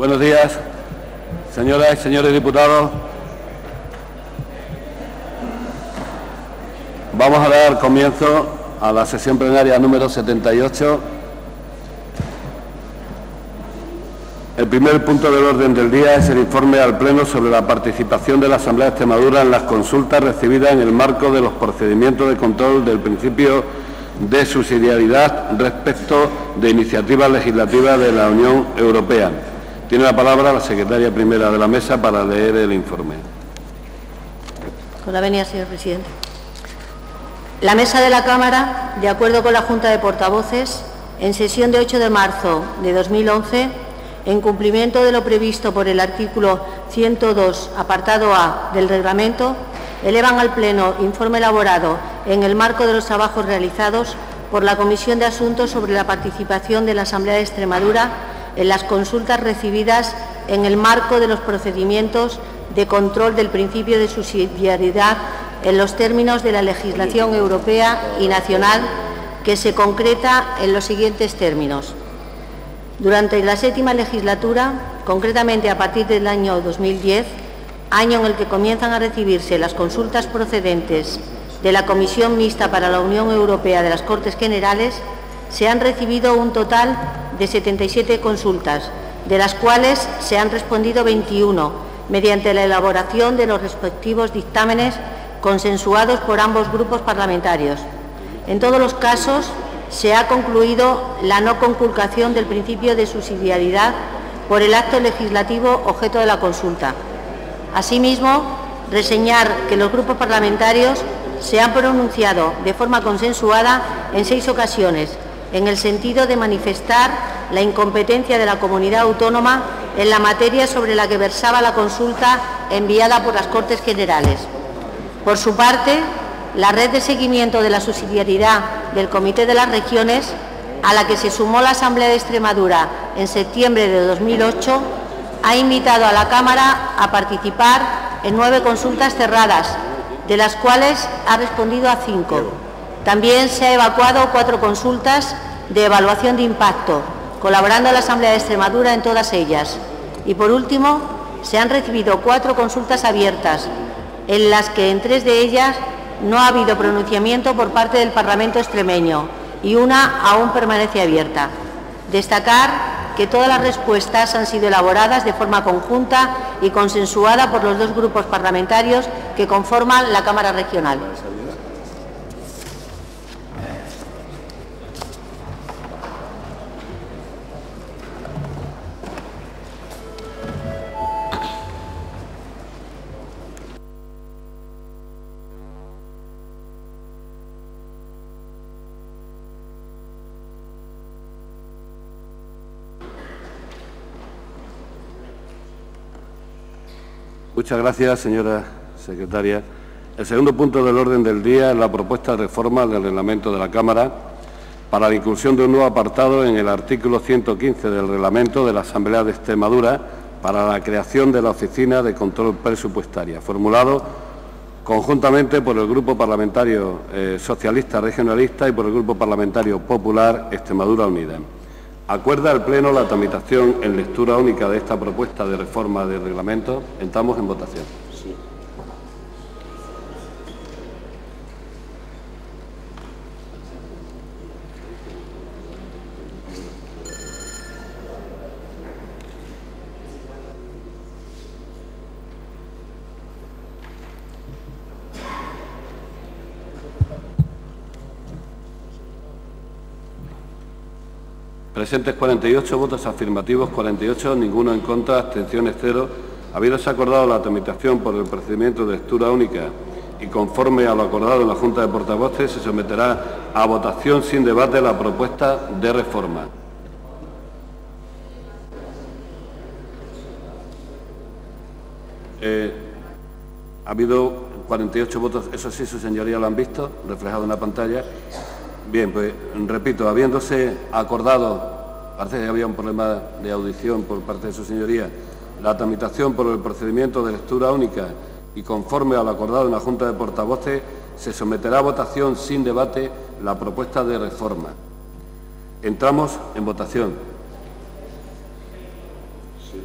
Buenos días, señoras y señores diputados. Vamos a dar comienzo a la sesión plenaria número 78. El primer punto del orden del día es el informe al Pleno sobre la participación de la Asamblea de Extremadura en las consultas recibidas en el marco de los procedimientos de control del principio de subsidiariedad respecto de iniciativas legislativas de la Unión Europea. Tiene la palabra la secretaria primera de la mesa para leer el informe. Con la venia, señor presidente. La mesa de la Cámara, de acuerdo con la Junta de Portavoces, en sesión de 8 de marzo de 2011, en cumplimiento de lo previsto por el artículo 102, apartado A del Reglamento, elevan al Pleno informe elaborado en el marco de los trabajos realizados por la Comisión de Asuntos sobre la participación de la Asamblea de Extremadura en las consultas recibidas en el marco de los procedimientos de control del principio de subsidiariedad en los términos de la legislación europea y nacional, que se concreta en los siguientes términos. Durante la séptima legislatura, concretamente a partir del año 2010, año en el que comienzan a recibirse las consultas procedentes de la Comisión Mixta para la Unión Europea de las Cortes Generales, se han recibido un total de 77 consultas, de las cuales se han respondido 21, mediante la elaboración de los respectivos dictámenes consensuados por ambos grupos parlamentarios. En todos los casos, se ha concluido la no conculcación del principio de subsidiariedad por el acto legislativo objeto de la consulta. Asimismo, reseñar que los grupos parlamentarios se han pronunciado de forma consensuada en 6 ocasiones, en el sentido de manifestar la incompetencia de la comunidad autónoma en la materia sobre la que versaba la consulta enviada por las Cortes Generales. Por su parte, la red de seguimiento de la subsidiariedad del Comité de las Regiones, a la que se sumó la Asamblea de Extremadura en septiembre de 2008, ha invitado a la Cámara a participar en 9 consultas cerradas, de las cuales ha respondido a 5. También se ha evacuado 4 consultas de evaluación de impacto, colaborando la Asamblea de Extremadura en todas ellas. Y, por último, se han recibido 4 consultas abiertas, en las que en 3 de ellas no ha habido pronunciamiento por parte del Parlamento extremeño y una aún permanece abierta. Destacar que todas las respuestas han sido elaboradas de forma conjunta y consensuada por los 2 grupos parlamentarios que conforman la Cámara Regional. Muchas gracias, señora secretaria. El segundo punto del orden del día es la propuesta de reforma del reglamento de la Cámara para la inclusión de un nuevo apartado en el artículo 115 del reglamento de la Asamblea de Extremadura para la creación de la Oficina de Control Presupuestaria, formulado conjuntamente por el Grupo Parlamentario Socialista Regionalista y por el Grupo Parlamentario Popular Extremadura Unida. ¿Acuerda el Pleno la tramitación en lectura única de esta propuesta de reforma del reglamento? Entramos en votación. Sí. Presentes 48, votos afirmativos 48, ninguno en contra, abstenciones 0. Habiéndose acordado la tramitación por el procedimiento de lectura única y conforme a lo acordado en la Junta de Portavoces, se someterá a votación sin debate la propuesta de reforma. Ha habido 48 votos, eso sí, su señoría lo han visto, reflejado en la pantalla. Bien, pues repito, habiéndose acordado, parece que había un problema de audición por parte de su señoría, la tramitación por el procedimiento de lectura única y conforme a lo acordado en la Junta de Portavoces, se someterá a votación sin debate la propuesta de reforma. Entramos en votación. Sí.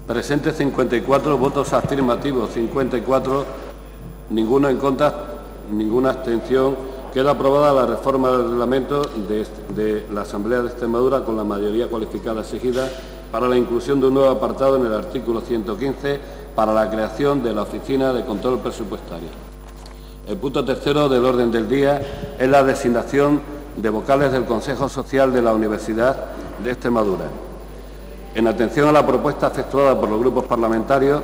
Presentes 54, votos afirmativos 54, ninguno en contra, ninguna abstención. Queda aprobada la reforma del reglamento de la Asamblea de Extremadura con la mayoría cualificada exigida para la inclusión de un nuevo apartado en el artículo 115 para la creación de la Oficina de Control Presupuestario. El punto tercero del orden del día es la designación de vocales del Consejo Social de la Universidad de Extremadura. En atención a la propuesta efectuada por los grupos parlamentarios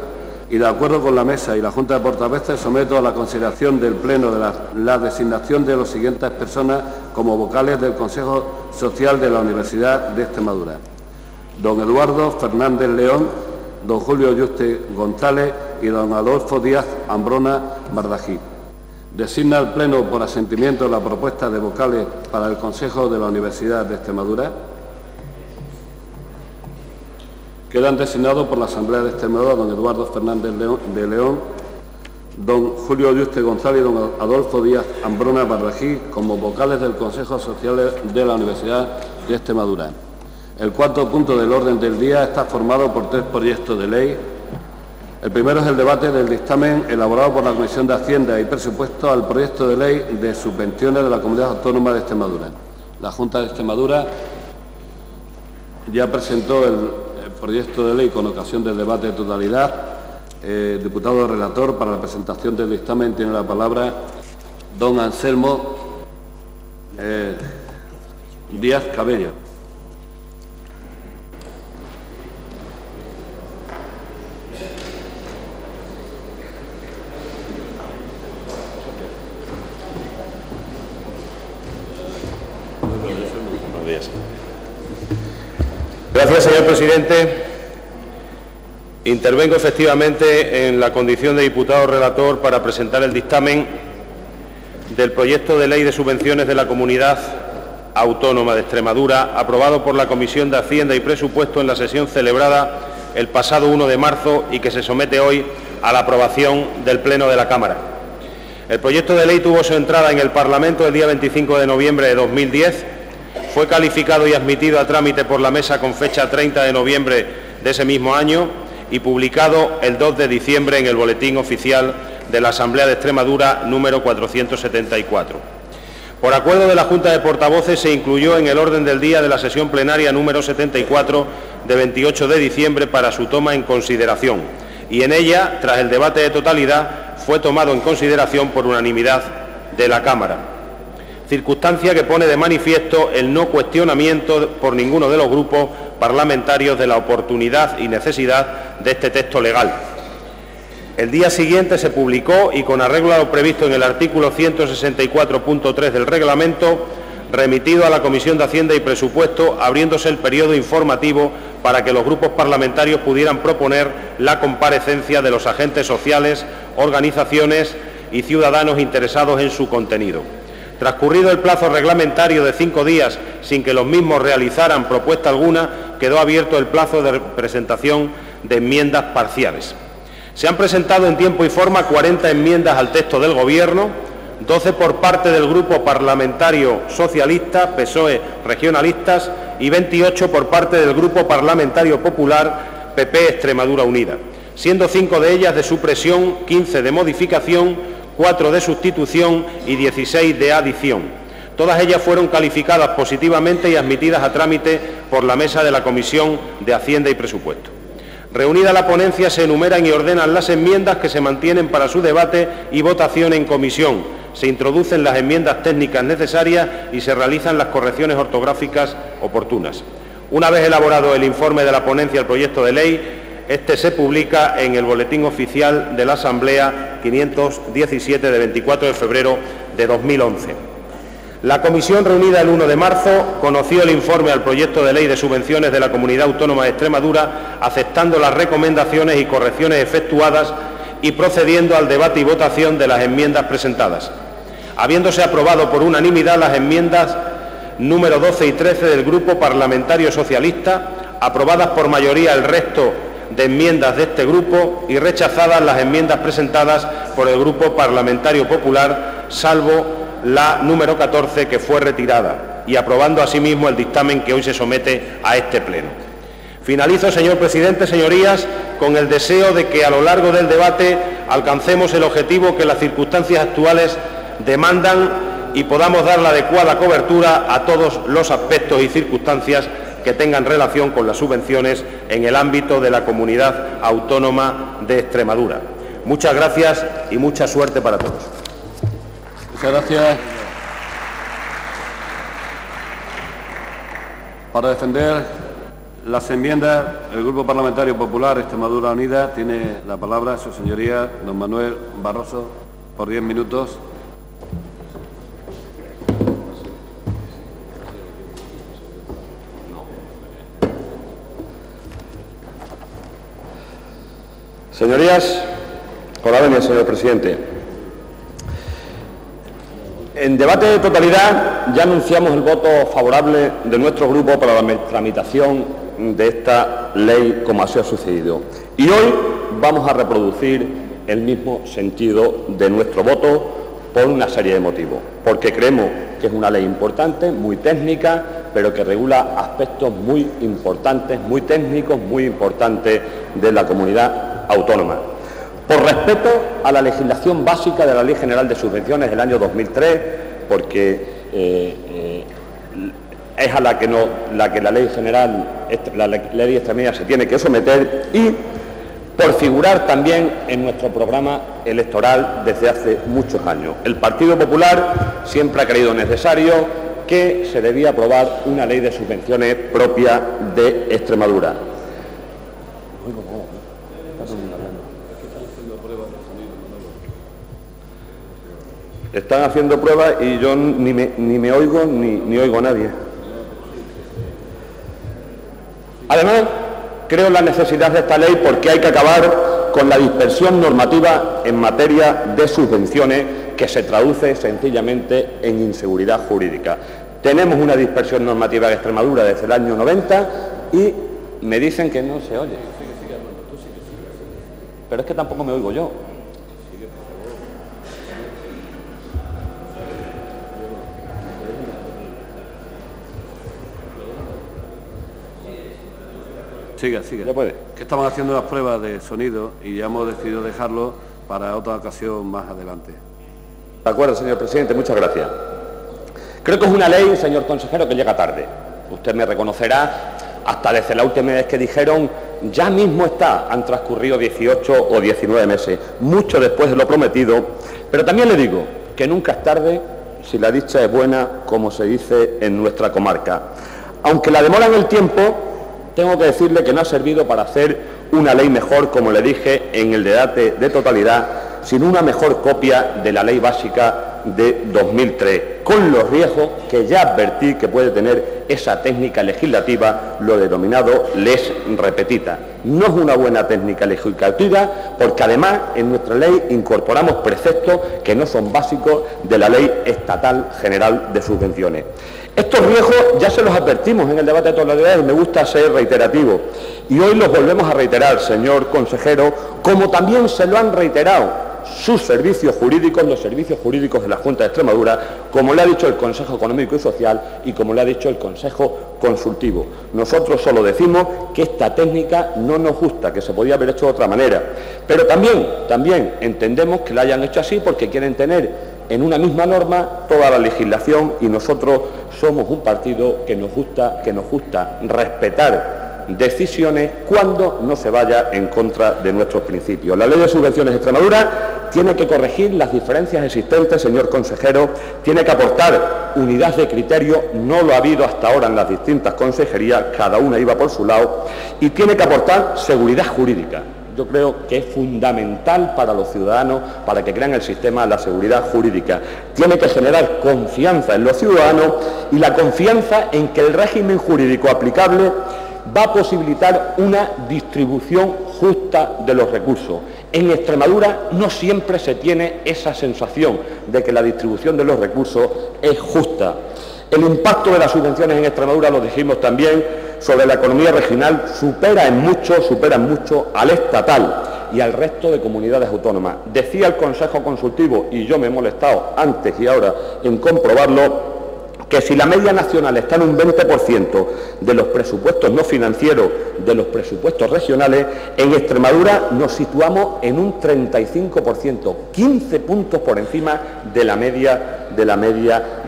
y de acuerdo con la Mesa y la Junta de Portavoces, someto a la consideración del Pleno de la designación de las siguientes personas como vocales del Consejo Social de la Universidad de Extremadura: don Eduardo Fernández León, don Julio Yuste González y don Adolfo Díaz Ambrona Bardají. Designa el Pleno por asentimiento la propuesta de vocales para el Consejo de la Universidad de Extremadura. Quedan designados por la Asamblea de Extremadura don Eduardo Fernández de León, don Julio Yuste González y don Adolfo Díaz Ambrona Bardají como vocales del Consejo Social de la Universidad de Extremadura. El cuarto punto del orden del día está formado por 3 proyectos de ley. El primero es el debate del dictamen elaborado por la Comisión de Hacienda y Presupuestos al proyecto de ley de subvenciones de la Comunidad Autónoma de Extremadura. La Junta de Extremadura ya presentó el proyecto de ley con ocasión del debate de totalidad. Diputado relator, para la presentación del dictamen tiene la palabra don Anselmo Díaz Cabello. Gracias, señor presidente. Intervengo efectivamente en la condición de diputado relator para presentar el dictamen del proyecto de ley de subvenciones de la Comunidad Autónoma de Extremadura, aprobado por la Comisión de Hacienda y Presupuestos en la sesión celebrada el pasado 1 de marzo y que se somete hoy a la aprobación del Pleno de la Cámara. El proyecto de ley tuvo su entrada en el Parlamento el día 25 de noviembre de 2010, fue calificado y admitido a trámite por la Mesa con fecha 30 de noviembre de ese mismo año y publicado el 2 de diciembre en el Boletín Oficial de la Asamblea de Extremadura número 474. Por acuerdo de la Junta de Portavoces se incluyó en el orden del día de la sesión plenaria número 74 de 28 de diciembre para su toma en consideración y en ella, tras el debate de totalidad, fue tomado en consideración por unanimidad de la Cámara, circunstancia que pone de manifiesto el no cuestionamiento por ninguno de los grupos parlamentarios de la oportunidad y necesidad de este texto legal. El día siguiente se publicó y, con arreglo a lo previsto en el artículo 164.3 del reglamento, remitido a la Comisión de Hacienda y Presupuestos, abriéndose el periodo informativo para que los grupos parlamentarios pudieran proponer la comparecencia de los agentes sociales, organizaciones y ciudadanos interesados en su contenido. Transcurrido el plazo reglamentario de 5 días sin que los mismos realizaran propuesta alguna, quedó abierto el plazo de presentación de enmiendas parciales. Se han presentado en tiempo y forma 40 enmiendas al texto del Gobierno, 12 por parte del Grupo Parlamentario Socialista, PSOE Regionalistas y 28 por parte del Grupo Parlamentario Popular, PP Extremadura Unida, siendo 5 de ellas de supresión, 15 de modificación, 4 de sustitución y 16 de adición. Todas ellas fueron calificadas positivamente y admitidas a trámite por la Mesa de la Comisión de Hacienda y Presupuestos. Reunida la ponencia, se enumeran y ordenan las enmiendas que se mantienen para su debate y votación en comisión. Se introducen las enmiendas técnicas necesarias y se realizan las correcciones ortográficas oportunas. Una vez elaborado el informe de la ponencia del proyecto de ley, este se publica en el Boletín Oficial de la Asamblea 517 de 24 de febrero de 2011. La comisión reunida el 1 de marzo conoció el informe al proyecto de ley de subvenciones de la Comunidad Autónoma de Extremadura, aceptando las recomendaciones y correcciones efectuadas y procediendo al debate y votación de las enmiendas presentadas. Habiéndose aprobado por unanimidad las enmiendas número 12 y 13 del Grupo Parlamentario Socialista, aprobadas por mayoría el resto de enmiendas de este grupo y rechazadas las enmiendas presentadas por el Grupo Parlamentario Popular, salvo la número 14 que fue retirada, y aprobando asimismo el dictamen que hoy se somete a este Pleno. Finalizo, señor presidente, señorías, con el deseo de que a lo largo del debate alcancemos el objetivo que las circunstancias actuales demandan y podamos dar la adecuada cobertura a todos los aspectos y circunstancias que tengan relación con las subvenciones en el ámbito de la Comunidad Autónoma de Extremadura. Muchas gracias y mucha suerte para todos. Muchas gracias. Para defender las enmiendas, el Grupo Parlamentario Popular Extremadura Unida tiene la palabra su señoría, don Manuel Barroso, por 10 minutos. Señorías, con la venia, señor presidente. En debate de totalidad ya anunciamos el voto favorable de nuestro grupo para la tramitación de esta ley como así ha sucedido. Y hoy vamos a reproducir el mismo sentido de nuestro voto por una serie de motivos. Porque creemos que es una ley importante, muy técnica, pero que regula aspectos muy importantes, muy técnicos, muy importantes de la comunidad autónoma. Por respeto a la legislación básica de la Ley General de Subvenciones del año 2003, porque es a la que la Ley General, la Ley Extremeña se tiene que someter, y por figurar también en nuestro programa electoral desde hace muchos años. El Partido Popular siempre ha creído necesario que se debía aprobar una ley de subvenciones propia de Extremadura. Están haciendo pruebas y yo ni me oigo ni oigo a nadie. Además, creo en la necesidad de esta ley porque hay que acabar con la dispersión normativa en materia de subvenciones que se traduce sencillamente en inseguridad jurídica. Tenemos una dispersión normativa en Extremadura desde el año 90 y me dicen que no se oye. Pero es que tampoco me oigo yo. Siga. ¿Ya puede? Que estamos haciendo las pruebas de sonido y ya hemos decidido dejarlo para otra ocasión más adelante. De acuerdo, señor presidente, muchas gracias. Creo que es una ley, señor consejero, que llega tarde. Usted me reconocerá, hasta desde la última vez que dijeron, ya mismo está, han transcurrido 18 o 19 meses, mucho después de lo prometido, pero también le digo que nunca es tarde si la dicha es buena, como se dice en nuestra comarca. Aunque la demora en el tiempo, tengo que decirle que no ha servido para hacer una ley mejor, como le dije en el debate de totalidad, sino una mejor copia de la ley básica de 2003, con los riesgos que ya advertí que puede tener esa técnica legislativa, lo denominado lex repetita. No es una buena técnica legislativa porque además en nuestra ley incorporamos preceptos que no son básicos de la Ley Estatal General de Subvenciones. Estos riesgos ya se los advertimos en el debate de totalidad y me gusta ser reiterativo. Y hoy los volvemos a reiterar, señor consejero, como también se lo han reiterado sus servicios jurídicos, los servicios jurídicos de la Junta de Extremadura, como le ha dicho el Consejo Económico y Social y como le ha dicho el Consejo Consultivo. Nosotros solo decimos que esta técnica no nos gusta, que se podía haber hecho de otra manera. Pero también entendemos que la hayan hecho así porque quieren tener en una misma norma toda la legislación y nosotros somos un partido que nos gusta respetar decisiones cuando no se vaya en contra de nuestros principios. La Ley de Subvenciones de Extremadura tiene que corregir las diferencias existentes, señor consejero, tiene que aportar unidad de criterio, no lo ha habido hasta ahora en las distintas consejerías, cada una iba por su lado, y tiene que aportar seguridad jurídica. Yo creo que es fundamental para los ciudadanos, para que crean el sistema, la seguridad jurídica. Tiene que generar confianza en los ciudadanos y la confianza en que el régimen jurídico aplicable va a posibilitar una distribución justa de los recursos. En Extremadura no siempre se tiene esa sensación de que la distribución de los recursos es justa. El impacto de las subvenciones en Extremadura, lo dijimos también, sobre la economía regional superan mucho al estatal y al resto de comunidades autónomas. Decía el Consejo Consultivo, y yo me he molestado antes y ahora en comprobarlo, que si la media nacional está en un 20% de los presupuestos no financieros, de los presupuestos regionales, en Extremadura nos situamos en un 35%, 15 puntos por encima de la media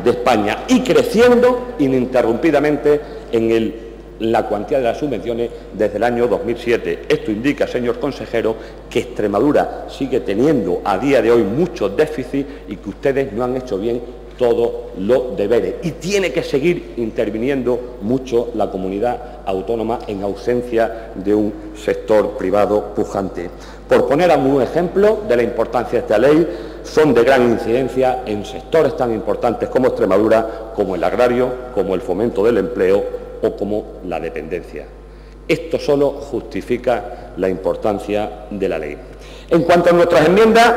de España, y creciendo ininterrumpidamente en la cuantía de las subvenciones desde el año 2007. Esto indica, señor consejero, que Extremadura sigue teniendo a día de hoy muchos déficits y que ustedes no han hecho bien todos los deberes, y tiene que seguir interviniendo mucho la comunidad autónoma en ausencia de un sector privado pujante. Por poner algún ejemplo de la importancia de esta ley, son de gran incidencia en sectores tan importantes como Extremadura, como el agrario, como el fomento del empleo o como la dependencia. Esto solo justifica la importancia de la ley. En cuanto a nuestras enmiendas,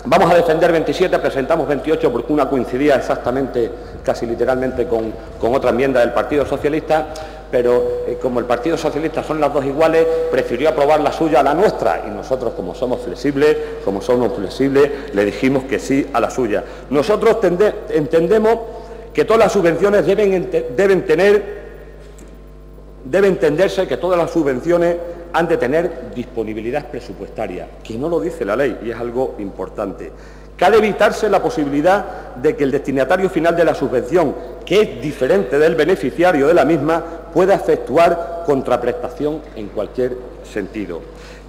vamos a defender 27, presentamos 28 porque una coincidía exactamente, casi literalmente, con otra enmienda del Partido Socialista, pero como el Partido Socialista son las dos iguales, prefirió aprobar la suya a la nuestra, y nosotros, como somos flexibles, le dijimos que sí a la suya. Nosotros entendemos que todas las subvenciones debe entenderse que todas las subvenciones han de tener disponibilidad presupuestaria, que no lo dice la ley, y es algo importante. Que ha de evitarse la posibilidad de que el destinatario final de la subvención, que es diferente del beneficiario de la misma, pueda efectuar contraprestación en cualquier sentido.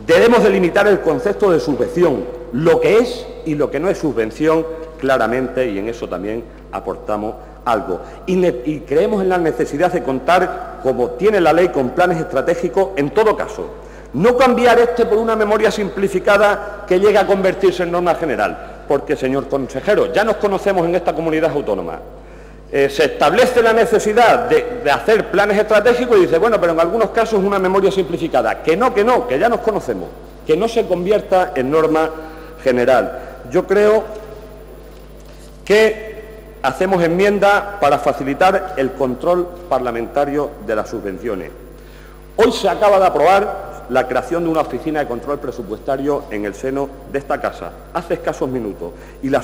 Debemos delimitar el concepto de subvención, lo que es y lo que no es subvención, claramente, y en eso también aportamos algo. Y creemos en la necesidad de contar, como tiene la ley, con planes estratégicos en todo caso. No cambiar por una memoria simplificada que llega a convertirse en norma general, porque, señor consejero, ya nos conocemos en esta comunidad autónoma. Se establece la necesidad de hacer planes estratégicos y dice, bueno, pero en algunos casos una memoria simplificada. Que no, que ya nos conocemos. Que no se convierta en norma general. Yo creo que hacemos enmienda para facilitar el control parlamentario de las subvenciones. Hoy se acaba de aprobar la creación de una oficina de control presupuestario en el seno de esta Casa, hace escasos minutos, y la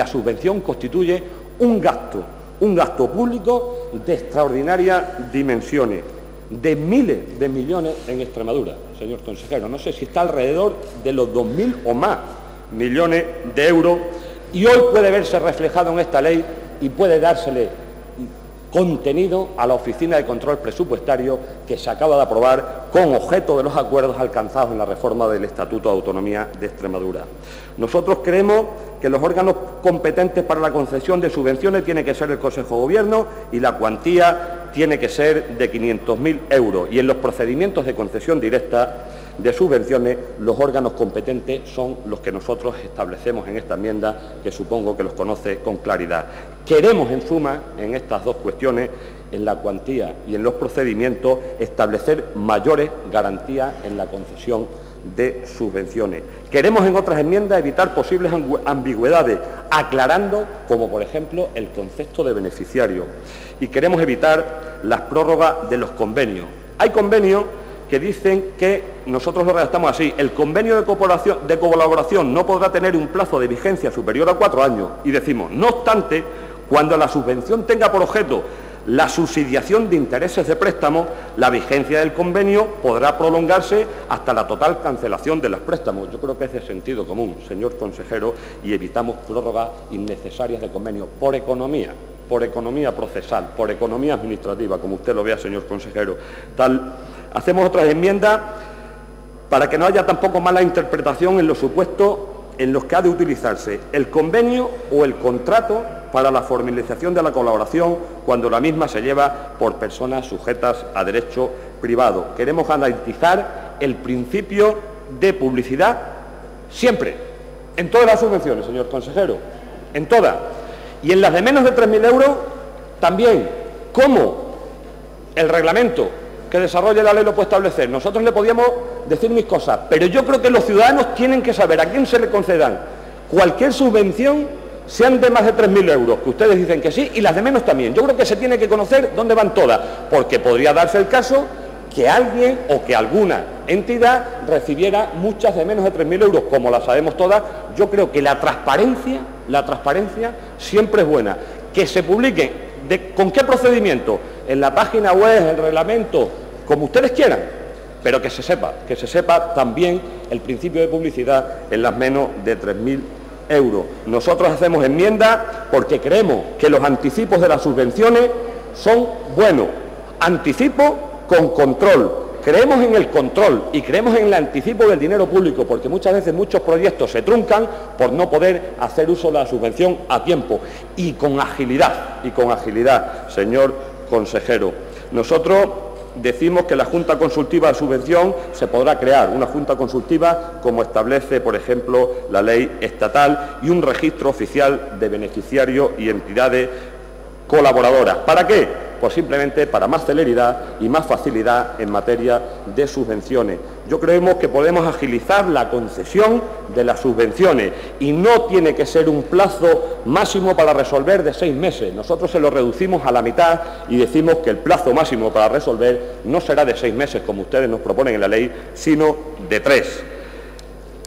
subvención constituye un gasto público de extraordinarias dimensiones, de miles de millones en Extremadura, señor consejero. No sé si está alrededor de los 2.000 o más millones de euros, y hoy puede verse reflejado en esta ley y puede dársele contenido a la Oficina de Control Presupuestario que se acaba de aprobar con objeto de los acuerdos alcanzados en la reforma del Estatuto de Autonomía de Extremadura. Nosotros creemos que los órganos competentes para la concesión de subvenciones tiene que ser el Consejo de Gobierno, y la cuantía tiene que ser de 500.000 euros. Y en los procedimientos de concesión directa de subvenciones, los órganos competentes son los que nosotros establecemos en esta enmienda, que supongo que los conoce con claridad. Queremos, en suma, en estas dos cuestiones, en la cuantía y en los procedimientos, establecer mayores garantías en la concesión de subvenciones. Queremos, en otras enmiendas, evitar posibles ambigüedades, aclarando, como por ejemplo, el concepto de beneficiario. Y queremos evitar las prórrogas de los convenios. Hay convenios que dicen que, nosotros lo redactamos así, el convenio de colaboración no podrá tener un plazo de vigencia superior a 4 años, y decimos, no obstante, cuando la subvención tenga por objeto la subsidiación de intereses de préstamo, la vigencia del convenio podrá prolongarse hasta la total cancelación de los préstamos. Yo creo que es de sentido común, señor consejero, y evitamos prórrogas innecesarias de convenio por economía procesal, por economía administrativa, como usted lo vea, señor consejero. Hacemos otras enmiendas para que no haya tampoco mala interpretación en los supuestos en los que ha de utilizarse el convenio o el contrato para la formalización de la colaboración cuando la misma se lleva por personas sujetas a derecho privado. Queremos garantizar el principio de publicidad siempre, en todas las subvenciones, señor consejero, en todas. Y en las de menos de 3.000 euros también, como el reglamento que desarrolle la ley lo puede establecer. Nosotros le podíamos decir mis cosas, pero yo creo que los ciudadanos tienen que saber a quién se le concedan cualquier subvención, sean de más de 3.000 euros, que ustedes dicen que sí, y las de menos también. Yo creo que se tiene que conocer dónde van todas, porque podría darse el caso que alguien o que alguna entidad recibiera muchas de menos de 3.000 euros, como las sabemos todas. Yo creo que la transparencia siempre es buena. Que se publiquen ¿Con qué procedimiento? En la página web, el reglamento, como ustedes quieran, pero que se sepa también el principio de publicidad en las menos de 3.000 euros. Nosotros hacemos enmienda porque creemos que los anticipos de las subvenciones son buenos. Anticipo con control. Creemos en el control y creemos en el anticipo del dinero público, porque muchas veces muchos proyectos se truncan por no poder hacer uso de la subvención a tiempo y con agilidad, señor consejero. Nosotros decimos que la Junta Consultiva de Subvención se podrá crear, una Junta Consultiva como establece, por ejemplo, la ley estatal, y un registro oficial de beneficiarios y entidades colaboradoras. ¿Para qué? Pues simplemente para más celeridad y más facilidad en materia de subvenciones. Yo creemos que podemos agilizar la concesión de las subvenciones y no tiene que ser un plazo máximo para resolver de 6 meses. Nosotros se lo reducimos a la mitad y decimos que el plazo máximo para resolver no será de 6 meses, como ustedes nos proponen en la ley, sino de 3.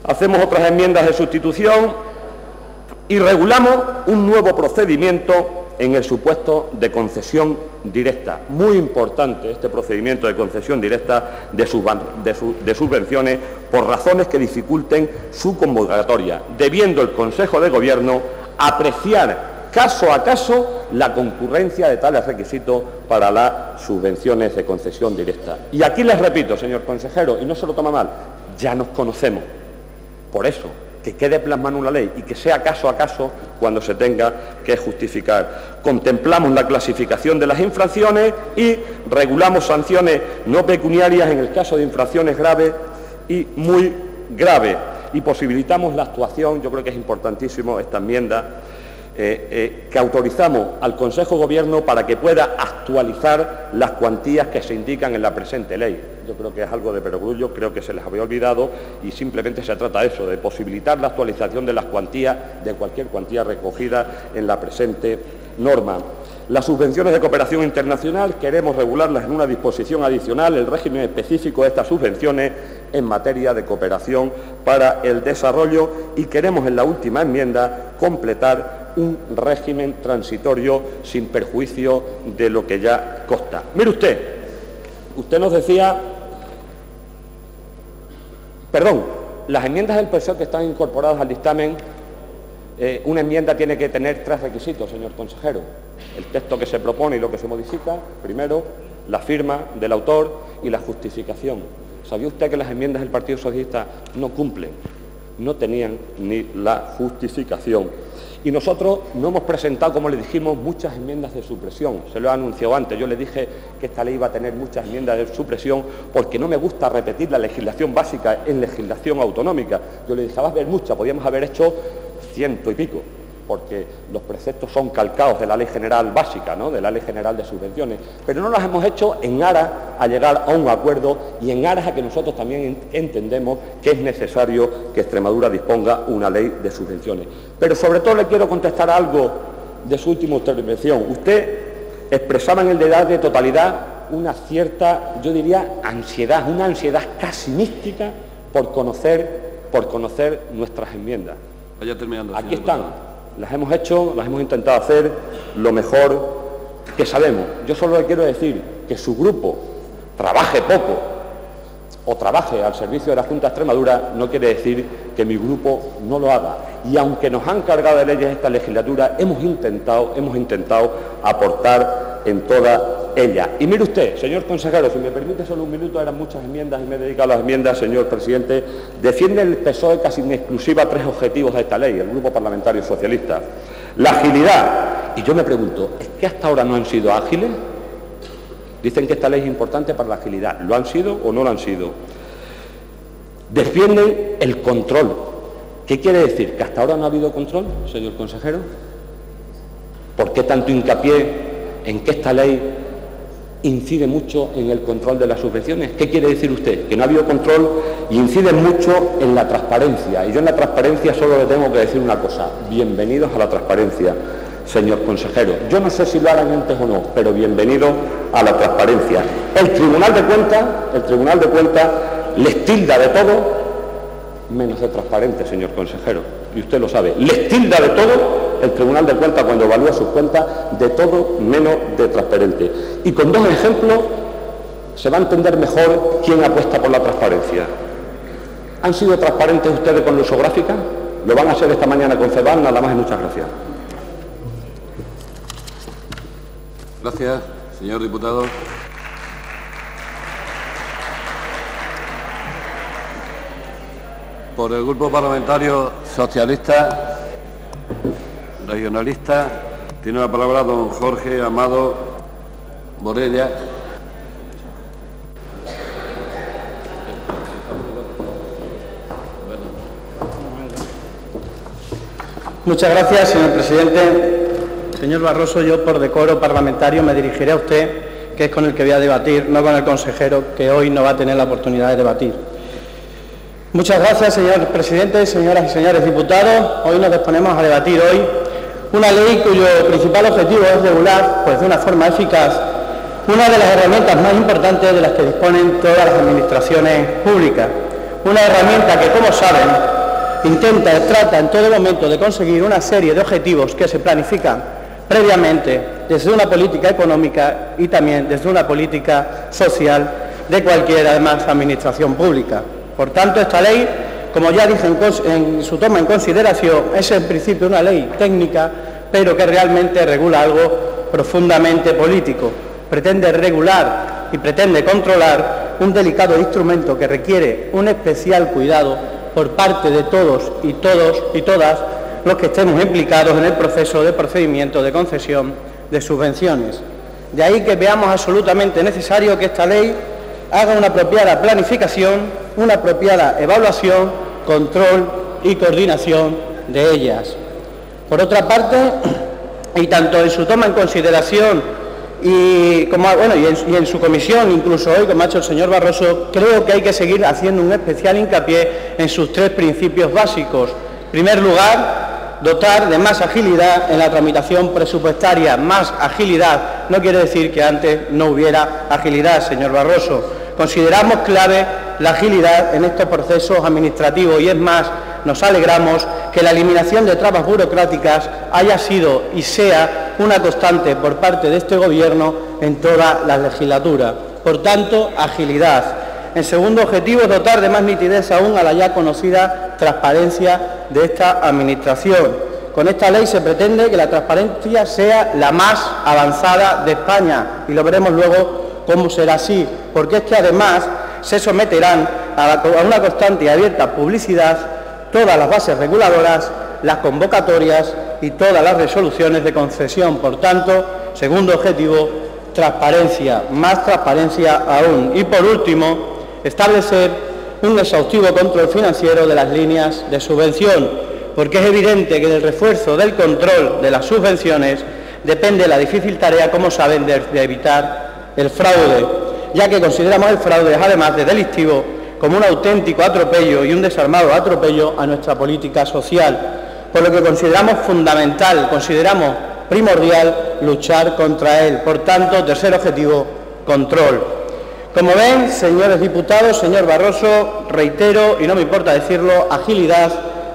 Hacemos otras enmiendas de sustitución y regulamos un nuevo procedimiento en el supuesto de concesión directa. Muy importante este procedimiento de concesión directa de subvenciones por razones que dificulten su convocatoria, debiendo el Consejo de Gobierno apreciar caso a caso la concurrencia de tales requisitos para las subvenciones de concesión directa. Y aquí les repito, señor consejero, y no se lo toma mal, ya nos conocemos. Por eso, que quede plasmada en una ley y que sea caso a caso cuando se tenga que justificar. Contemplamos la clasificación de las infracciones y regulamos sanciones no pecuniarias en el caso de infracciones graves y muy graves. Y posibilitamos la actuación, yo creo que es importantísimo esta enmienda, que autorizamos al Consejo de Gobierno para que pueda actualizar las cuantías que se indican en la presente ley. Yo creo que es algo de perogrullo, creo que se les había olvidado y simplemente se trata de eso, de posibilitar la actualización de las cuantías, de cualquier cuantía recogida en la presente norma. Las subvenciones de cooperación internacional queremos regularlas en una disposición adicional, el régimen específico de estas subvenciones en materia de cooperación para el desarrollo, y queremos en la última enmienda completar un régimen transitorio sin perjuicio de lo que ya consta. Mire usted nos decía, las enmiendas del PSOE que están incorporadas al dictamen, una enmienda tiene que tener 3 requisitos, señor consejero. El texto que se propone y lo que se modifica, primero, la firma del autor y la justificación. ¿Sabía usted que las enmiendas del Partido Socialista no cumplen? No tenían ni la justificación. Y nosotros no hemos presentado, como le dijimos, muchas enmiendas de supresión. Se lo he anunciado antes. Yo le dije que esta ley iba a tener muchas enmiendas de supresión porque no me gusta repetir la legislación básica en legislación autonómica. Yo le dije, va a haber muchas, podíamos haber hecho 100 y pico, porque los preceptos son calcados de la Ley General Básica, ¿no?, de la Ley General de Subvenciones, pero no las hemos hecho en aras a llegar a un acuerdo y en aras a que nosotros también entendemos que es necesario que Extremadura disponga una ley de subvenciones. Pero sobre todo le quiero contestar algo de su última intervención. Usted expresaba en el debate de totalidad una cierta, yo diría, ansiedad, una ansiedad casi mística por conocer nuestras enmiendas. Vaya terminando. Aquí están, las hemos hecho, las hemos intentado hacer lo mejor que sabemos. Yo solo le quiero decir que su grupo trabaje poco o trabaje al servicio de la Junta de Extremadura no quiere decir que mi grupo no lo haga. Y aunque nos han cargado de leyes esta legislatura, hemos intentado aportar en toda ella. Y mire usted, señor consejero, si me permite solo un minuto, eran muchas enmiendas y me he dedicado a las enmiendas, señor presidente. Defiende el PSOE casi en exclusiva 3 objetivos de esta ley, el Grupo Parlamentario Socialista. La agilidad. Y yo me pregunto, ¿es que hasta ahora no han sido ágiles? Dicen que esta ley es importante para la agilidad. ¿Lo han sido o no lo han sido? Defienden el control. ¿Qué quiere decir? ¿Que hasta ahora no ha habido control, señor consejero? ¿Por qué tanto hincapié en que esta ley incide mucho en el control de las subvenciones? ¿Qué quiere decir usted? Que no ha habido control y incide mucho en la transparencia. Y yo en la transparencia solo le tengo que decir una cosa. Bienvenidos a la transparencia, señor consejero. Yo no sé si lo harán antes o no, pero bienvenidos a la transparencia. El Tribunal de Cuentas les tilda de todo menos de transparente, señor consejero. Y usted lo sabe. Les tilda de todo el Tribunal de Cuentas cuando evalúa sus cuentas de todo menos de transparente. Y con dos ejemplos se va a entender mejor quién apuesta por la transparencia. ¿Han sido transparentes ustedes con la usográfica? Lo van a hacer esta mañana con CEBAL, nada más y muchas gracias. Gracias, señor diputado. Por el Grupo Parlamentario Socialista Regionalista tiene la palabra don Jorge Amado Morella. Muchas gracias, señor presidente. Señor Barroso, yo por decoro parlamentario me dirigiré a usted, que es con el que voy a debatir, no con el consejero, que hoy no va a tener la oportunidad de debatir. Muchas gracias, señor presidente, señoras y señores diputados. Hoy nos disponemos a debatir una ley cuyo principal objetivo es regular, pues de una forma eficaz, una de las herramientas más importantes de las que disponen todas las administraciones públicas. Una herramienta que, como saben, trata en todo momento de conseguir una serie de objetivos que se planifican previamente desde una política económica y también desde una política social de cualquier, además, administración pública. Por tanto, esta ley, como ya dije en su toma en consideración, es en principio una ley técnica, pero que realmente regula algo profundamente político. Pretende regular y pretende controlar un delicado instrumento que requiere un especial cuidado por parte de todos y todas los que estemos implicados en el proceso de procedimiento de concesión de subvenciones. De ahí que veamos absolutamente necesario que esta ley haga una apropiada planificación, una apropiada evaluación, control y coordinación de ellas. Por otra parte, y tanto en su toma en consideración y en su comisión, incluso hoy, como ha hecho el señor Barroso, creo que hay que seguir haciendo un especial hincapié en sus tres principios básicos. En primer lugar, dotar de más agilidad en la tramitación presupuestaria. Más agilidad no quiere decir que antes no hubiera agilidad, señor Barroso. Consideramos clave la agilidad en estos procesos administrativos y, es más, nos alegramos que la eliminación de trabas burocráticas haya sido y sea una constante por parte de este Gobierno en toda la legislatura. Por tanto, agilidad. En segundo objetivo, dotar de más nitidez aún a la ya conocida transparencia de esta Administración. Con esta ley se pretende que la transparencia sea la más avanzada de España, y lo veremos luego cómo será así, porque es que además se someterán a una constante y abierta publicidad todas las bases reguladoras, las convocatorias y todas las resoluciones de concesión. Por tanto, segundo objetivo, transparencia, más transparencia aún. Y por último, establecer un exhaustivo control financiero de las líneas de subvención, porque es evidente que del refuerzo del control de las subvenciones depende la difícil tarea, como saben, de evitar el fraude, ya que consideramos el fraude, además de delictivo, como un auténtico atropello y un desarmado atropello a nuestra política social, por lo que consideramos fundamental, consideramos primordial luchar contra él. Por tanto, tercer objetivo, control. Como ven, señores diputados, señor Barroso, reitero, y no me importa decirlo, agilidad,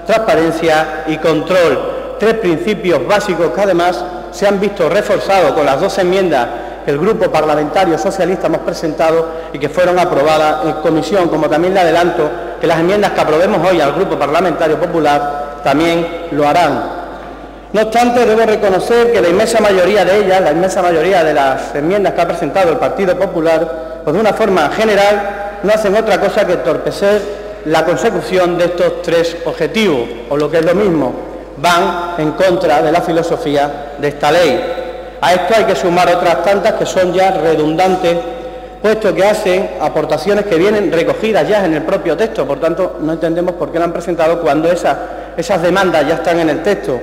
transparencia y control. Tres principios básicos que además se han visto reforzados con las dos enmiendas que el Grupo Parlamentario Socialista hemos presentado y que fueron aprobadas en comisión, como también le adelanto que las enmiendas que aprobemos hoy al Grupo Parlamentario Popular también lo harán. No obstante, debo reconocer que la inmensa mayoría de ellas, la inmensa mayoría de las enmiendas que ha presentado el Partido Popular, pues de una forma general, no hacen otra cosa que entorpecer la consecución de estos tres objetivos, o lo que es lo mismo, van en contra de la filosofía de esta ley. A esto hay que sumar otras tantas que son ya redundantes, puesto que hacen aportaciones que vienen recogidas ya en el propio texto. Por tanto, no entendemos por qué la han presentado cuando esas demandas ya están en el texto.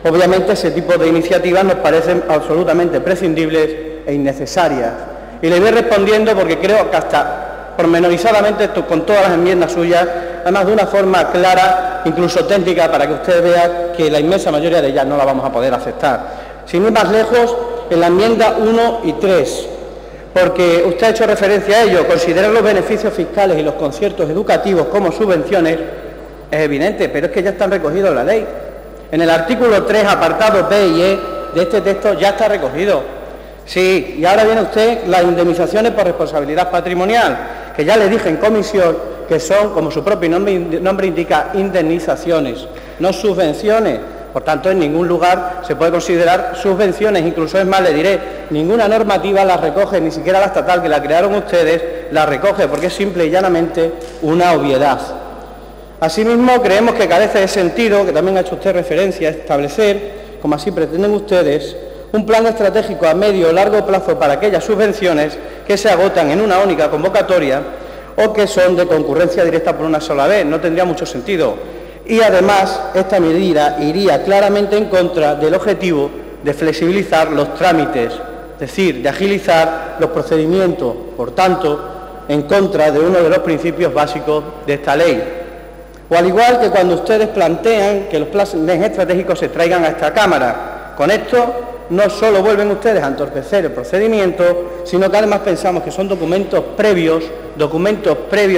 Obviamente, ese tipo de iniciativas nos parecen absolutamente prescindibles e innecesarias. Y le voy respondiendo porque creo que hasta pormenorizadamente, con todas las enmiendas suyas, además de una forma clara, incluso técnica, para que usted vea que la inmensa mayoría de ellas no la vamos a poder aceptar. Sin ir más lejos, en la enmienda 1 y 3, porque usted ha hecho referencia a ello, considerar los beneficios fiscales y los conciertos educativos como subvenciones es evidente, pero es que ya están recogidos en la ley. En el artículo 3, apartados B y E de este texto ya está recogido. Sí, y ahora viene usted las indemnizaciones por responsabilidad patrimonial, que ya le dije en comisión que son, como su propio nombre indica, indemnizaciones, no subvenciones. Por tanto, en ningún lugar se puede considerar subvenciones. Incluso, es más, le diré, ninguna normativa las recoge, ni siquiera la estatal, que la crearon ustedes, la recoge, porque es simple y llanamente una obviedad. Asimismo, creemos que carece de sentido, que también ha hecho usted referencia, a establecer, como así pretenden ustedes, un plan estratégico a medio o largo plazo para aquellas subvenciones que se agotan en una única convocatoria o que son de concurrencia directa por una sola vez. No tendría mucho sentido. Y además, esta medida iría claramente en contra del objetivo de flexibilizar los trámites, es decir, de agilizar los procedimientos, por tanto, en contra de uno de los principios básicos de esta ley. O al igual que cuando ustedes plantean que los planes estratégicos se traigan a esta Cámara. Con esto no solo vuelven ustedes a entorpecer el procedimiento, sino que además pensamos que son documentos previos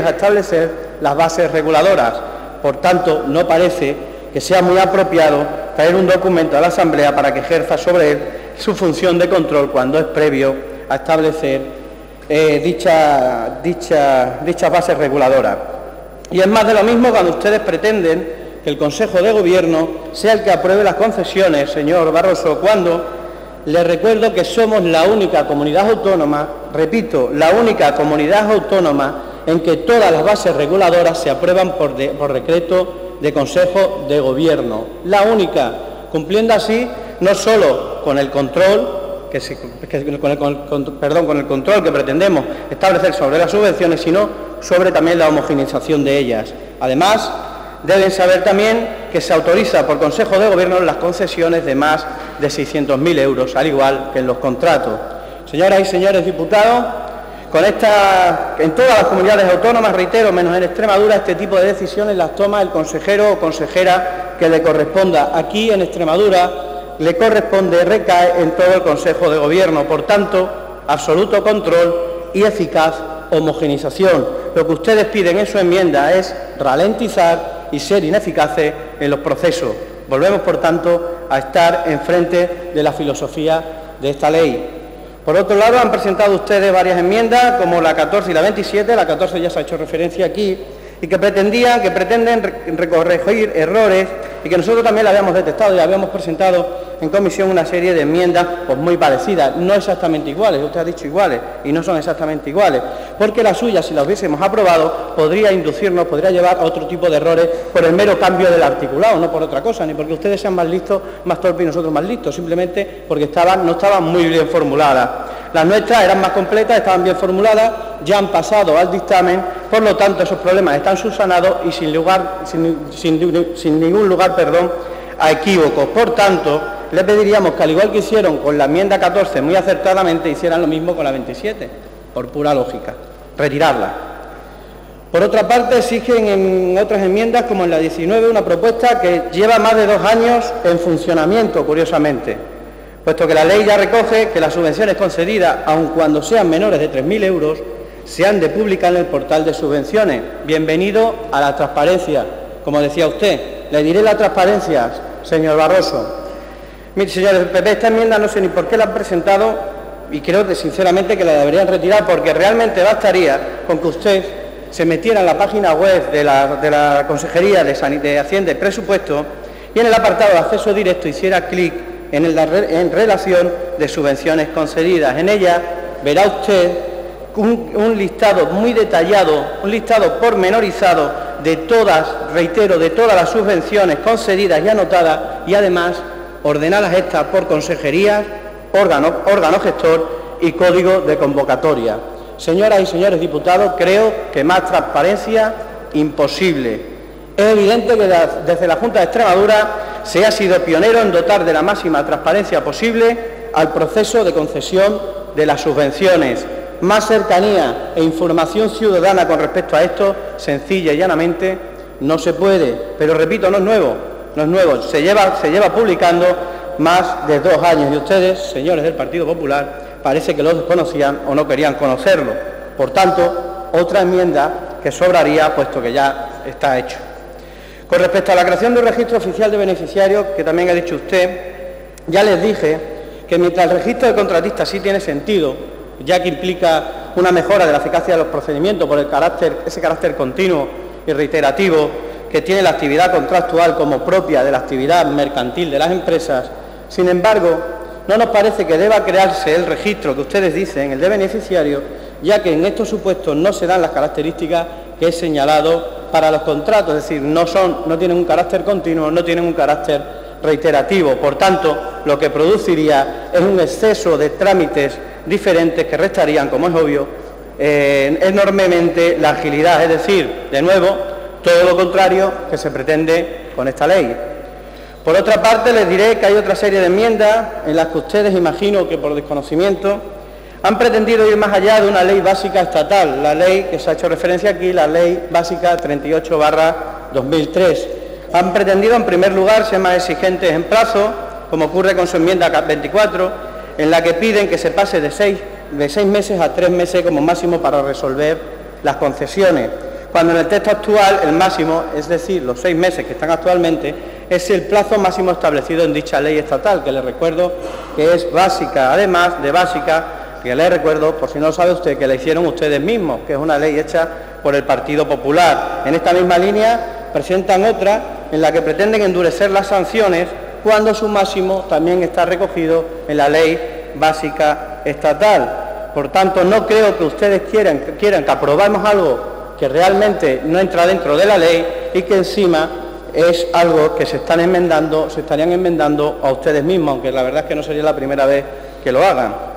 a establecer las bases reguladoras. Por tanto, no parece que sea muy apropiado traer un documento a la Asamblea para que ejerza sobre él su función de control cuando es previo a establecer dichas bases reguladoras. Y es más de lo mismo cuando ustedes pretenden que el Consejo de Gobierno sea el que apruebe las concesiones, señor Barroso, cuando les recuerdo que somos la única comunidad autónoma, repito, la única comunidad autónoma en que todas las bases reguladoras se aprueban por decreto de Consejo de Gobierno. La única, cumpliendo así no solo con el control con el control que pretendemos establecer sobre las subvenciones, sino sobre también la homogeneización de ellas. Además, deben saber también que se autoriza por Consejo de Gobierno las concesiones de más de 600.000 euros, al igual que en los contratos. Señoras y señores diputados, en todas las comunidades autónomas, reitero, menos en Extremadura, este tipo de decisiones las toma el consejero o consejera que le corresponda. Aquí, en Extremadura, le corresponde, recae en todo el Consejo de Gobierno. Por tanto, absoluto control y eficaz homogeneización. Lo que ustedes piden en su enmienda es ralentizar y ser ineficaces en los procesos. Volvemos, por tanto, a estar enfrente de la filosofía de esta ley. Por otro lado, han presentado ustedes varias enmiendas, como la 14 y la 27, la 14 ya se ha hecho referencia aquí, y que pretenden corregir errores, y que nosotros también la habíamos detectado y habíamos presentado en comisión una serie de enmiendas pues muy parecidas, no exactamente iguales, usted ha dicho iguales, y no son exactamente iguales, porque la suya, si la hubiésemos aprobado, podría podría llevar a otro tipo de errores por el mero cambio del articulado, no por otra cosa, ni porque ustedes sean más listos, más torpes y nosotros más listos, simplemente porque no estaban muy bien formuladas. Las nuestras eran más completas, estaban bien formuladas, ya han pasado al dictamen, por lo tanto esos problemas están subsanados y sin ningún lugar a equívocos. Por tanto, le pediríamos que, al igual que hicieron con la enmienda 14 muy acertadamente, hicieran lo mismo con la 27, por pura lógica, retirarla. Por otra parte, exigen en otras enmiendas, como en la 19, una propuesta que lleva más de 2 años en funcionamiento, curiosamente, puesto que la ley ya recoge que las subvenciones concedidas, aun cuando sean menores de 3.000 euros, se han de publicar en el portal de subvenciones. Bienvenido a la transparencia, como decía usted. Le diré la transparencia, señor Barroso. Mire, señores del PP, esta enmienda no sé ni por qué la han presentado y creo que sinceramente que la deberían retirar, porque realmente bastaría con que usted se metiera en la página web de la Consejería de Hacienda y Presupuesto y en el apartado de acceso directo hiciera clic en relación de subvenciones concedidas. En ella verá usted un listado muy detallado, un listado pormenorizado de todas, reitero, de todas las subvenciones concedidas y anotadas, y además ordenadas estas por consejerías, órgano gestor y código de convocatoria. Señoras y señores diputados, creo que más transparencia imposible. Es evidente que desde la Junta de Extremadura se ha sido pionero en dotar de la máxima transparencia posible al proceso de concesión de las subvenciones. Más cercanía e información ciudadana con respecto a esto, sencilla y llanamente, no se puede. Pero repito, no es nuevo, se lleva publicando más de 2 años y ustedes, señores del Partido Popular, parece que lo desconocían o no querían conocerlo. Por tanto, otra enmienda que sobraría, puesto que ya está hecho. Con respecto a la creación del registro oficial de beneficiarios, que también ha dicho usted, ya les dije que mientras el registro de contratistas sí tiene sentido, ya que implica una mejora de la eficacia de los procedimientos por ese carácter continuo y reiterativo que tiene la actividad contractual como propia de la actividad mercantil de las empresas, sin embargo, no nos parece que deba crearse el registro que ustedes dicen, el de beneficiarios, ya que en estos supuestos no se dan las características que he señalado para los contratos, es decir, no tienen un carácter continuo, no tienen un carácter reiterativo. Por tanto, lo que produciría es un exceso de trámites diferentes que restarían, como es obvio, enormemente la agilidad, es decir, de nuevo, todo lo contrario que se pretende con esta ley. Por otra parte, les diré que hay otra serie de enmiendas en las que ustedes, imagino que por desconocimiento, han pretendido ir más allá de una ley básica estatal, la ley que se ha hecho referencia aquí, la Ley Básica 38/2003. Han pretendido, en primer lugar, ser más exigentes en plazo, como ocurre con su enmienda 24, en la que piden que se pase de seis meses a 3 meses como máximo para resolver las concesiones, cuando en el texto actual el máximo, es decir, los 6 meses que están actualmente, es el plazo máximo establecido en dicha ley estatal, que les recuerdo que es básica, además de básica, que les recuerdo, por si no lo sabe usted, que la hicieron ustedes mismos, que es una ley hecha por el Partido Popular. En esta misma línea presentan otra en la que pretenden endurecer las sanciones cuando su máximo también está recogido en la ley básica estatal. Por tanto, no creo que ustedes quieran que aprobemos algo que realmente no entra dentro de la ley y que encima es algo que se estarían enmendando a ustedes mismos, aunque la verdad es que no sería la primera vez que lo hagan.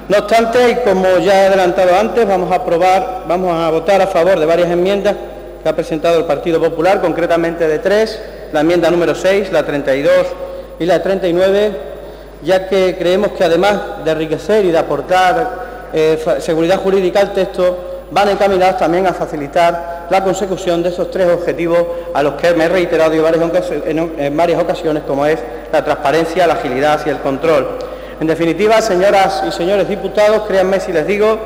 No obstante, y como ya he adelantado antes, vamos a votar a favor de varias enmiendas que ha presentado el Partido Popular, concretamente de 3, la enmienda número 6, la 32 y la 39, ya que creemos que además de enriquecer y de aportar seguridad jurídica al texto, van encaminados también a facilitar la consecución de esos 3 objetivos a los que me he reiterado en varias ocasiones, como es la transparencia, la agilidad y el control. En definitiva, señoras y señores diputados, créanme si les digo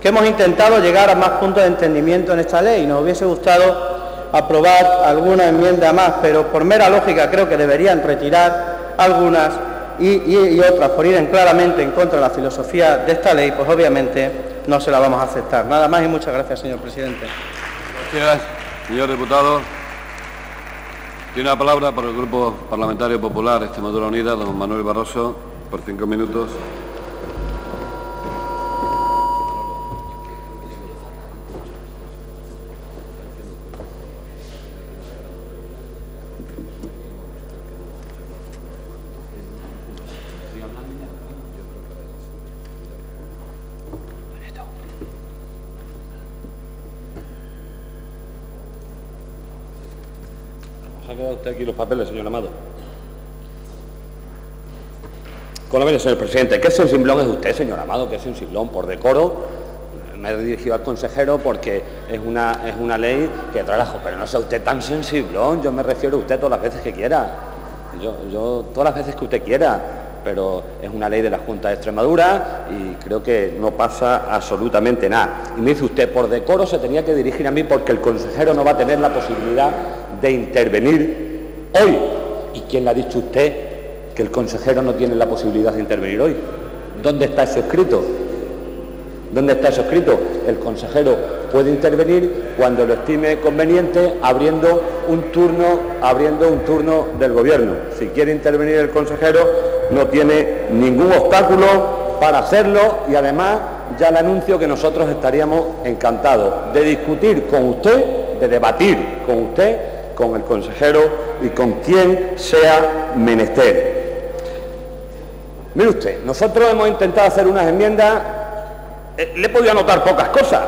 que hemos intentado llegar a más puntos de entendimiento en esta ley. Nos hubiese gustado aprobar alguna enmienda más, pero por mera lógica creo que deberían retirar algunas y otras, por ir claramente en contra de la filosofía de esta ley, pues obviamente no se la vamos a aceptar. Nada más y muchas gracias, señor presidente. Gracias, señor diputado. Tiene la palabra por el Grupo Parlamentario Popular Extremadura Unida, don Manuel Barroso, por 5 minutos. ¿Ha quedado usted aquí los papeles, señor Amado? Con la venia, señor presidente, ¿qué sensiblón es usted, señor Amado? ¿Qué sensiblón? Por decoro, me he dirigido al consejero porque es una ley que trajo, pero no sea usted tan sensiblón, yo me refiero a usted todas las veces que quiera, yo todas las veces que usted quiera, pero es una ley de la Junta de Extremadura y creo que no pasa absolutamente nada. Y me dice usted, por decoro se tenía que dirigir a mí porque el consejero no va a tener la posibilidad de intervenir hoy. ¿Y quién le ha dicho usted que el consejero no tiene la posibilidad de intervenir hoy? ¿Dónde está eso escrito? ¿Dónde está eso escrito? El consejero puede intervenir cuando lo estime conveniente, abriendo un turno del Gobierno. Si quiere intervenir el consejero, no tiene ningún obstáculo para hacerlo y además ya le anuncio que nosotros estaríamos encantados de discutir con usted, de debatir con usted, con el consejero y con quien sea menester. Mire usted, nosotros hemos intentado hacer unas enmiendas, le he podido anotar pocas cosas,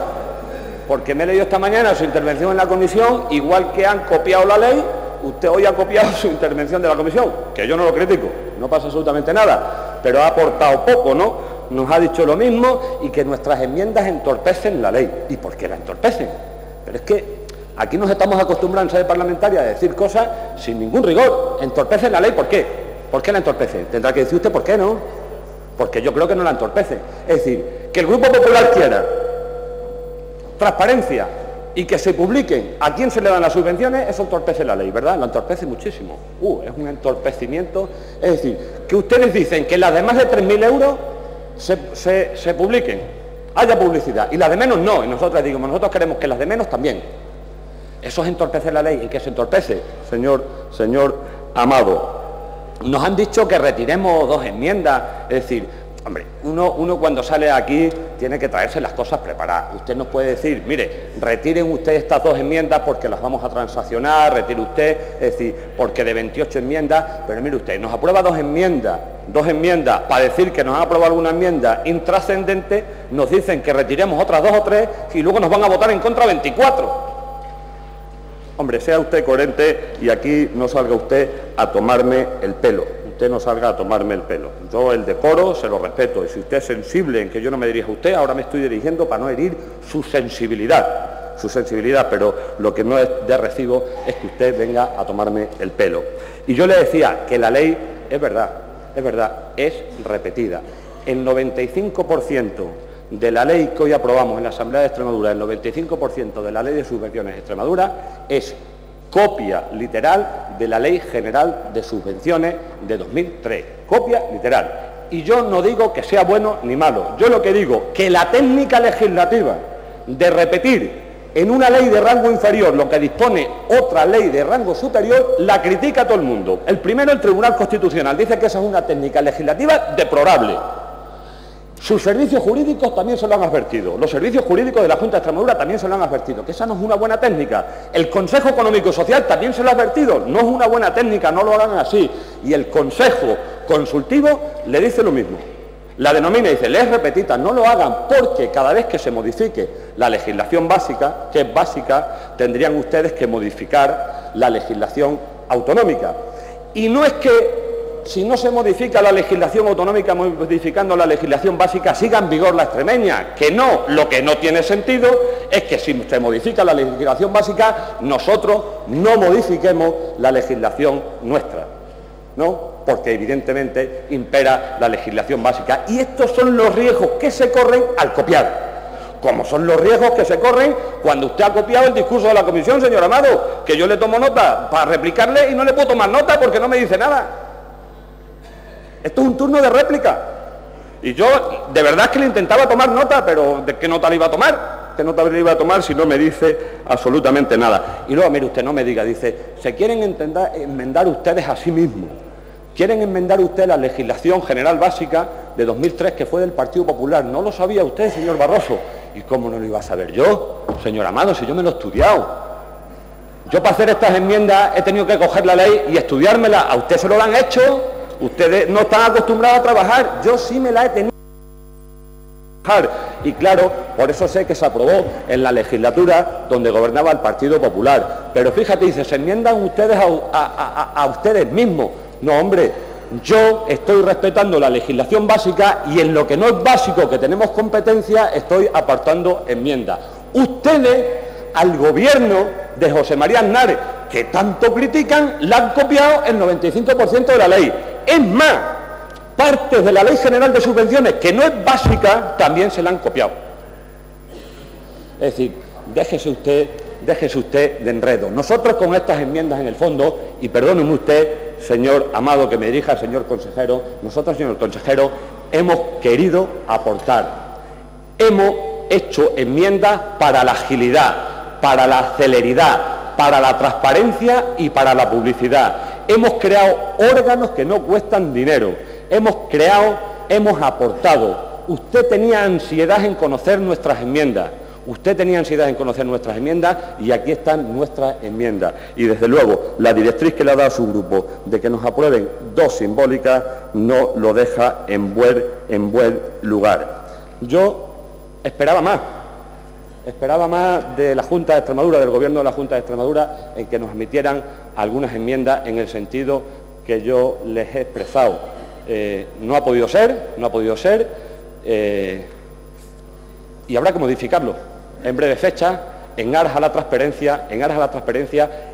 porque me he leído esta mañana su intervención en la comisión, igual que han copiado la ley, usted hoy ha copiado su intervención de la comisión, que yo no lo critico, no pasa absolutamente nada, pero ha aportado poco, ¿no? Nos ha dicho lo mismo y que nuestras enmiendas entorpecen la ley. ¿Y por qué la entorpecen? Pero es que aquí nos estamos acostumbrando en sede parlamentaria a decir cosas sin ningún rigor. Entorpecen la ley, ¿por qué? ¿Por qué la entorpecen? Tendrá que decir usted por qué, ¿no? Porque yo creo que no la entorpece. Es decir, que el Grupo Popular quiera transparencia, y que se publiquen a quién se le dan las subvenciones, eso entorpece la ley, ¿verdad? Lo entorpece muchísimo. Es un entorpecimiento. Es decir, que ustedes dicen que las de más de 3.000 euros se publiquen, haya publicidad, y las de menos no. Y nosotros nosotros queremos que las de menos también. Eso es entorpecer la ley. ¿En qué se entorpece, señor Amado? Nos han dicho que retiremos 2 enmiendas, es decir, hombre, uno cuando sale aquí tiene que traerse las cosas preparadas. Usted nos puede decir, mire, retiren ustedes estas 2 enmiendas porque las vamos a transaccionar, retire usted, es decir, porque de 28 enmiendas, pero mire usted, nos aprueba 2 enmiendas, para decir que nos han aprobado alguna enmienda intrascendente, nos dicen que retiremos otras 2 o 3 y luego nos van a votar en contra 24. Hombre, sea usted coherente y aquí no salga usted a tomarme el pelo. Usted no salga a tomarme el pelo. Yo el decoro se lo respeto, y si usted es sensible en que yo no me dirija a usted, ahora me estoy dirigiendo para no herir su sensibilidad, pero lo que no es de recibo es que usted venga a tomarme el pelo. Y yo le decía que la ley, es verdad, es repetida. El 95% de la ley que hoy aprobamos en la Asamblea de Extremadura, el 95% de la Ley de Subvenciones de Extremadura es copia literal de la Ley General de Subvenciones de 2003. Copia literal. Y yo no digo que sea bueno ni malo. Yo lo que digo, que la técnica legislativa de repetir en una ley de rango inferior lo que dispone otra ley de rango superior, la critica todo el mundo. El primero, el Tribunal Constitucional, dice que esa es una técnica legislativa deplorable. Sus servicios jurídicos también se lo han advertido. Los servicios jurídicos de la Junta de Extremadura también se lo han advertido, que esa no es una buena técnica. El Consejo Económico y Social también se lo ha advertido. No es una buena técnica, no lo hagan así. Y el Consejo Consultivo le dice lo mismo. La denomina y dice, les repetita, no lo hagan, porque cada vez que se modifique la legislación básica, que es básica, tendrían ustedes que modificar la legislación autonómica. Y no es que si no se modifica la legislación autonómica modificando la legislación básica, siga en vigor la extremeña, que no. Lo que no tiene sentido es que si se modifica la legislación básica, nosotros no modifiquemos la legislación nuestra, ¿no? Porque evidentemente impera la legislación básica. Y estos son los riesgos que se corren al copiar. Como son los riesgos que se corren cuando usted ha copiado el discurso de la comisión, señor Amado, que yo le tomo nota para replicarle y no le puedo tomar nota porque no me dice nada. Esto es un turno de réplica. Y yo, de verdad es que le intentaba tomar nota, pero ¿de qué nota le iba a tomar? ¿Qué nota le iba a tomar si no me dice absolutamente nada? Y luego, mire usted, no me diga, dice, se quieren enmendar ustedes a sí mismos. Quieren enmendar usted la legislación general básica de 2003, que fue del Partido Popular. No lo sabía usted, señor Barroso. ¿Y cómo no lo iba a saber yo, señor Amado, si yo me lo he estudiado? Yo para hacer estas enmiendas he tenido que coger la ley y estudiármela. ¿A usted se lo han hecho? Ustedes no están acostumbrados a trabajar, yo sí me la he tenido que trabajar. Y claro, por eso sé que se aprobó en la legislatura donde gobernaba el Partido Popular. Pero fíjate, dice, se enmiendan ustedes a ustedes mismos. No, hombre, yo estoy respetando la legislación básica y en lo que no es básico, que tenemos competencia, estoy apartando enmiendas. Ustedes, al gobierno de José María Aznar, que tanto critican, la han copiado el 95% de la ley. Es más, partes de la Ley General de Subvenciones, que no es básica, también se la han copiado. Es decir, déjese usted de enredo. Nosotros con estas enmiendas en el fondo, y perdóneme usted, señor Amado, que me dirija al señor consejero, nosotros, señor consejero, hemos querido aportar. Hemos hecho enmiendas para la agilidad, para la celeridad, para la transparencia y para la publicidad. Hemos creado órganos que no cuestan dinero. Hemos aportado. Usted tenía ansiedad en conocer nuestras enmiendas. Y aquí están nuestras enmiendas. Y desde luego, la directriz que le ha dado a su grupo de que nos aprueben 2 simbólicas no lo deja en buen lugar. Yo esperaba más de la Junta de Extremadura, del Gobierno de la Junta de Extremadura, en que nos admitieran algunas enmiendas en el sentido que yo les he expresado. No ha podido ser, y habrá que modificarlo en breve fecha, en aras a la transparencia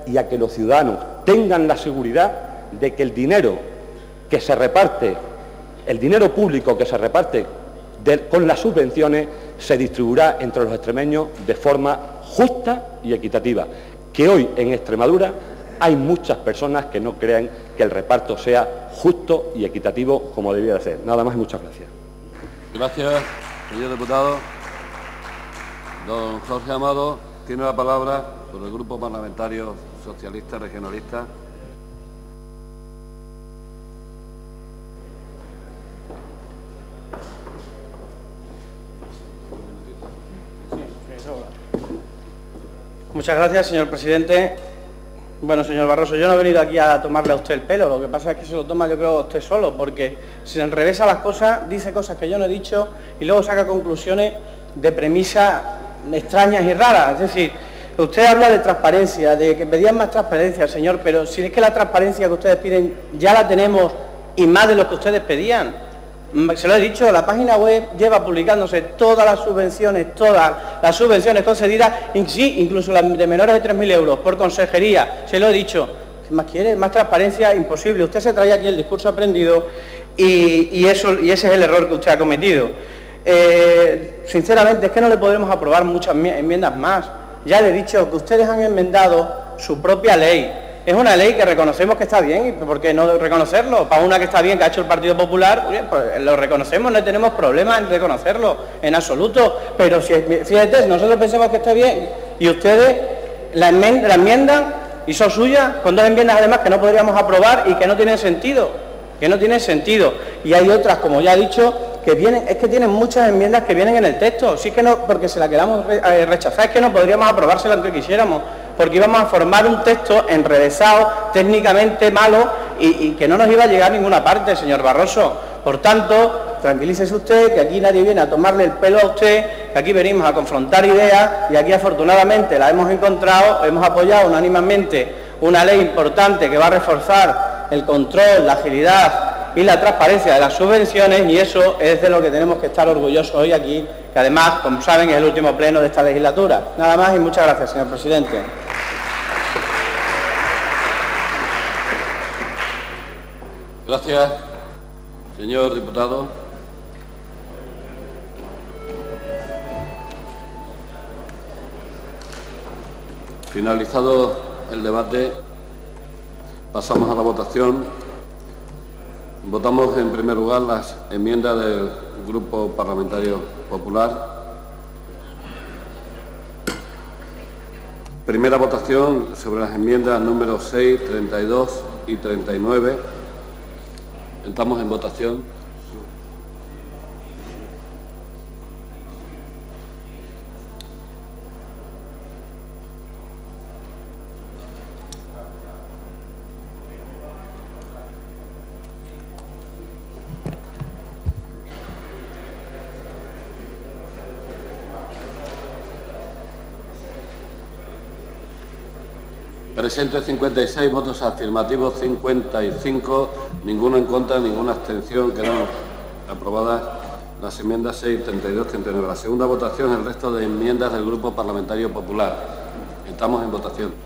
y a que los ciudadanos tengan la seguridad de que el dinero que se reparte, el dinero público que se reparte con las subvenciones, se distribuirá entre los extremeños de forma justa y equitativa, que hoy en Extremadura hay muchas personas que no creen que el reparto sea justo y equitativo como debía de ser. Nada más y muchas gracias. Gracias, señor diputado. Don Jorge Amado tiene la palabra por el Grupo Parlamentario Socialista Regionalista. Muchas gracias, señor presidente. Bueno, señor Barroso, yo no he venido aquí a tomarle a usted el pelo, lo que pasa es que se lo toma yo creo usted solo, porque se enrevesa las cosas, dice cosas que yo no he dicho y luego saca conclusiones de premisas extrañas y raras. Es decir, usted habla de transparencia, de que pedían más transparencia, señor, pero si es que la transparencia que ustedes piden ya la tenemos y más de lo que ustedes pedían. Se lo he dicho, la página web lleva publicándose todas las subvenciones concedidas, sí, incluso las de menores de 3.000 euros por consejería, se lo he dicho. ¿Qué más quiere? Más transparencia, imposible. Usted se trae aquí el discurso aprendido y ese es el error que usted ha cometido. Sinceramente, es que no le podremos aprobar muchas enmiendas más. Ya le he dicho que ustedes han enmendado su propia ley. Es una ley que reconocemos que está bien, y ¿por qué no reconocerlo? Para una que está bien, que ha hecho el Partido Popular, pues lo reconocemos, no tenemos problema en reconocerlo, en absoluto. Pero si, fíjate, nosotros pensamos que está bien y ustedes la enmiendan y son suyas, con dos enmiendas además que no podríamos aprobar y que no tienen sentido. Y hay otras, como ya he dicho, que tienen muchas enmiendas que vienen en el texto. Si es que no, porque se la queramos rechazar, es que no podríamos aprobársela aunque quisiéramos, porque íbamos a formar un texto enrevesado, técnicamente malo y que no nos iba a llegar a ninguna parte, señor Barroso. Por tanto, tranquilícese usted, que aquí nadie viene a tomarle el pelo a usted, que aquí venimos a confrontar ideas y aquí afortunadamente la hemos encontrado, hemos apoyado unánimemente una ley importante que va a reforzar el control, la agilidad y la transparencia de las subvenciones, y eso es de lo que tenemos que estar orgullosos hoy aquí, que además, como saben, es el último pleno de esta legislatura. Nada más y muchas gracias, señor presidente. Gracias, señor diputado. Finalizado el debate, pasamos a la votación. Votamos en primer lugar las enmiendas del Grupo Parlamentario Popular. Primera votación sobre las enmiendas números 6, 32 y 39. Entramos en votación. Presentes 56, votos afirmativos 55, ninguno en contra, ninguna abstención. Quedan aprobadas las enmiendas 6, 32, 39. La segunda votación, el resto de enmiendas del Grupo Parlamentario Popular. Estamos en votación.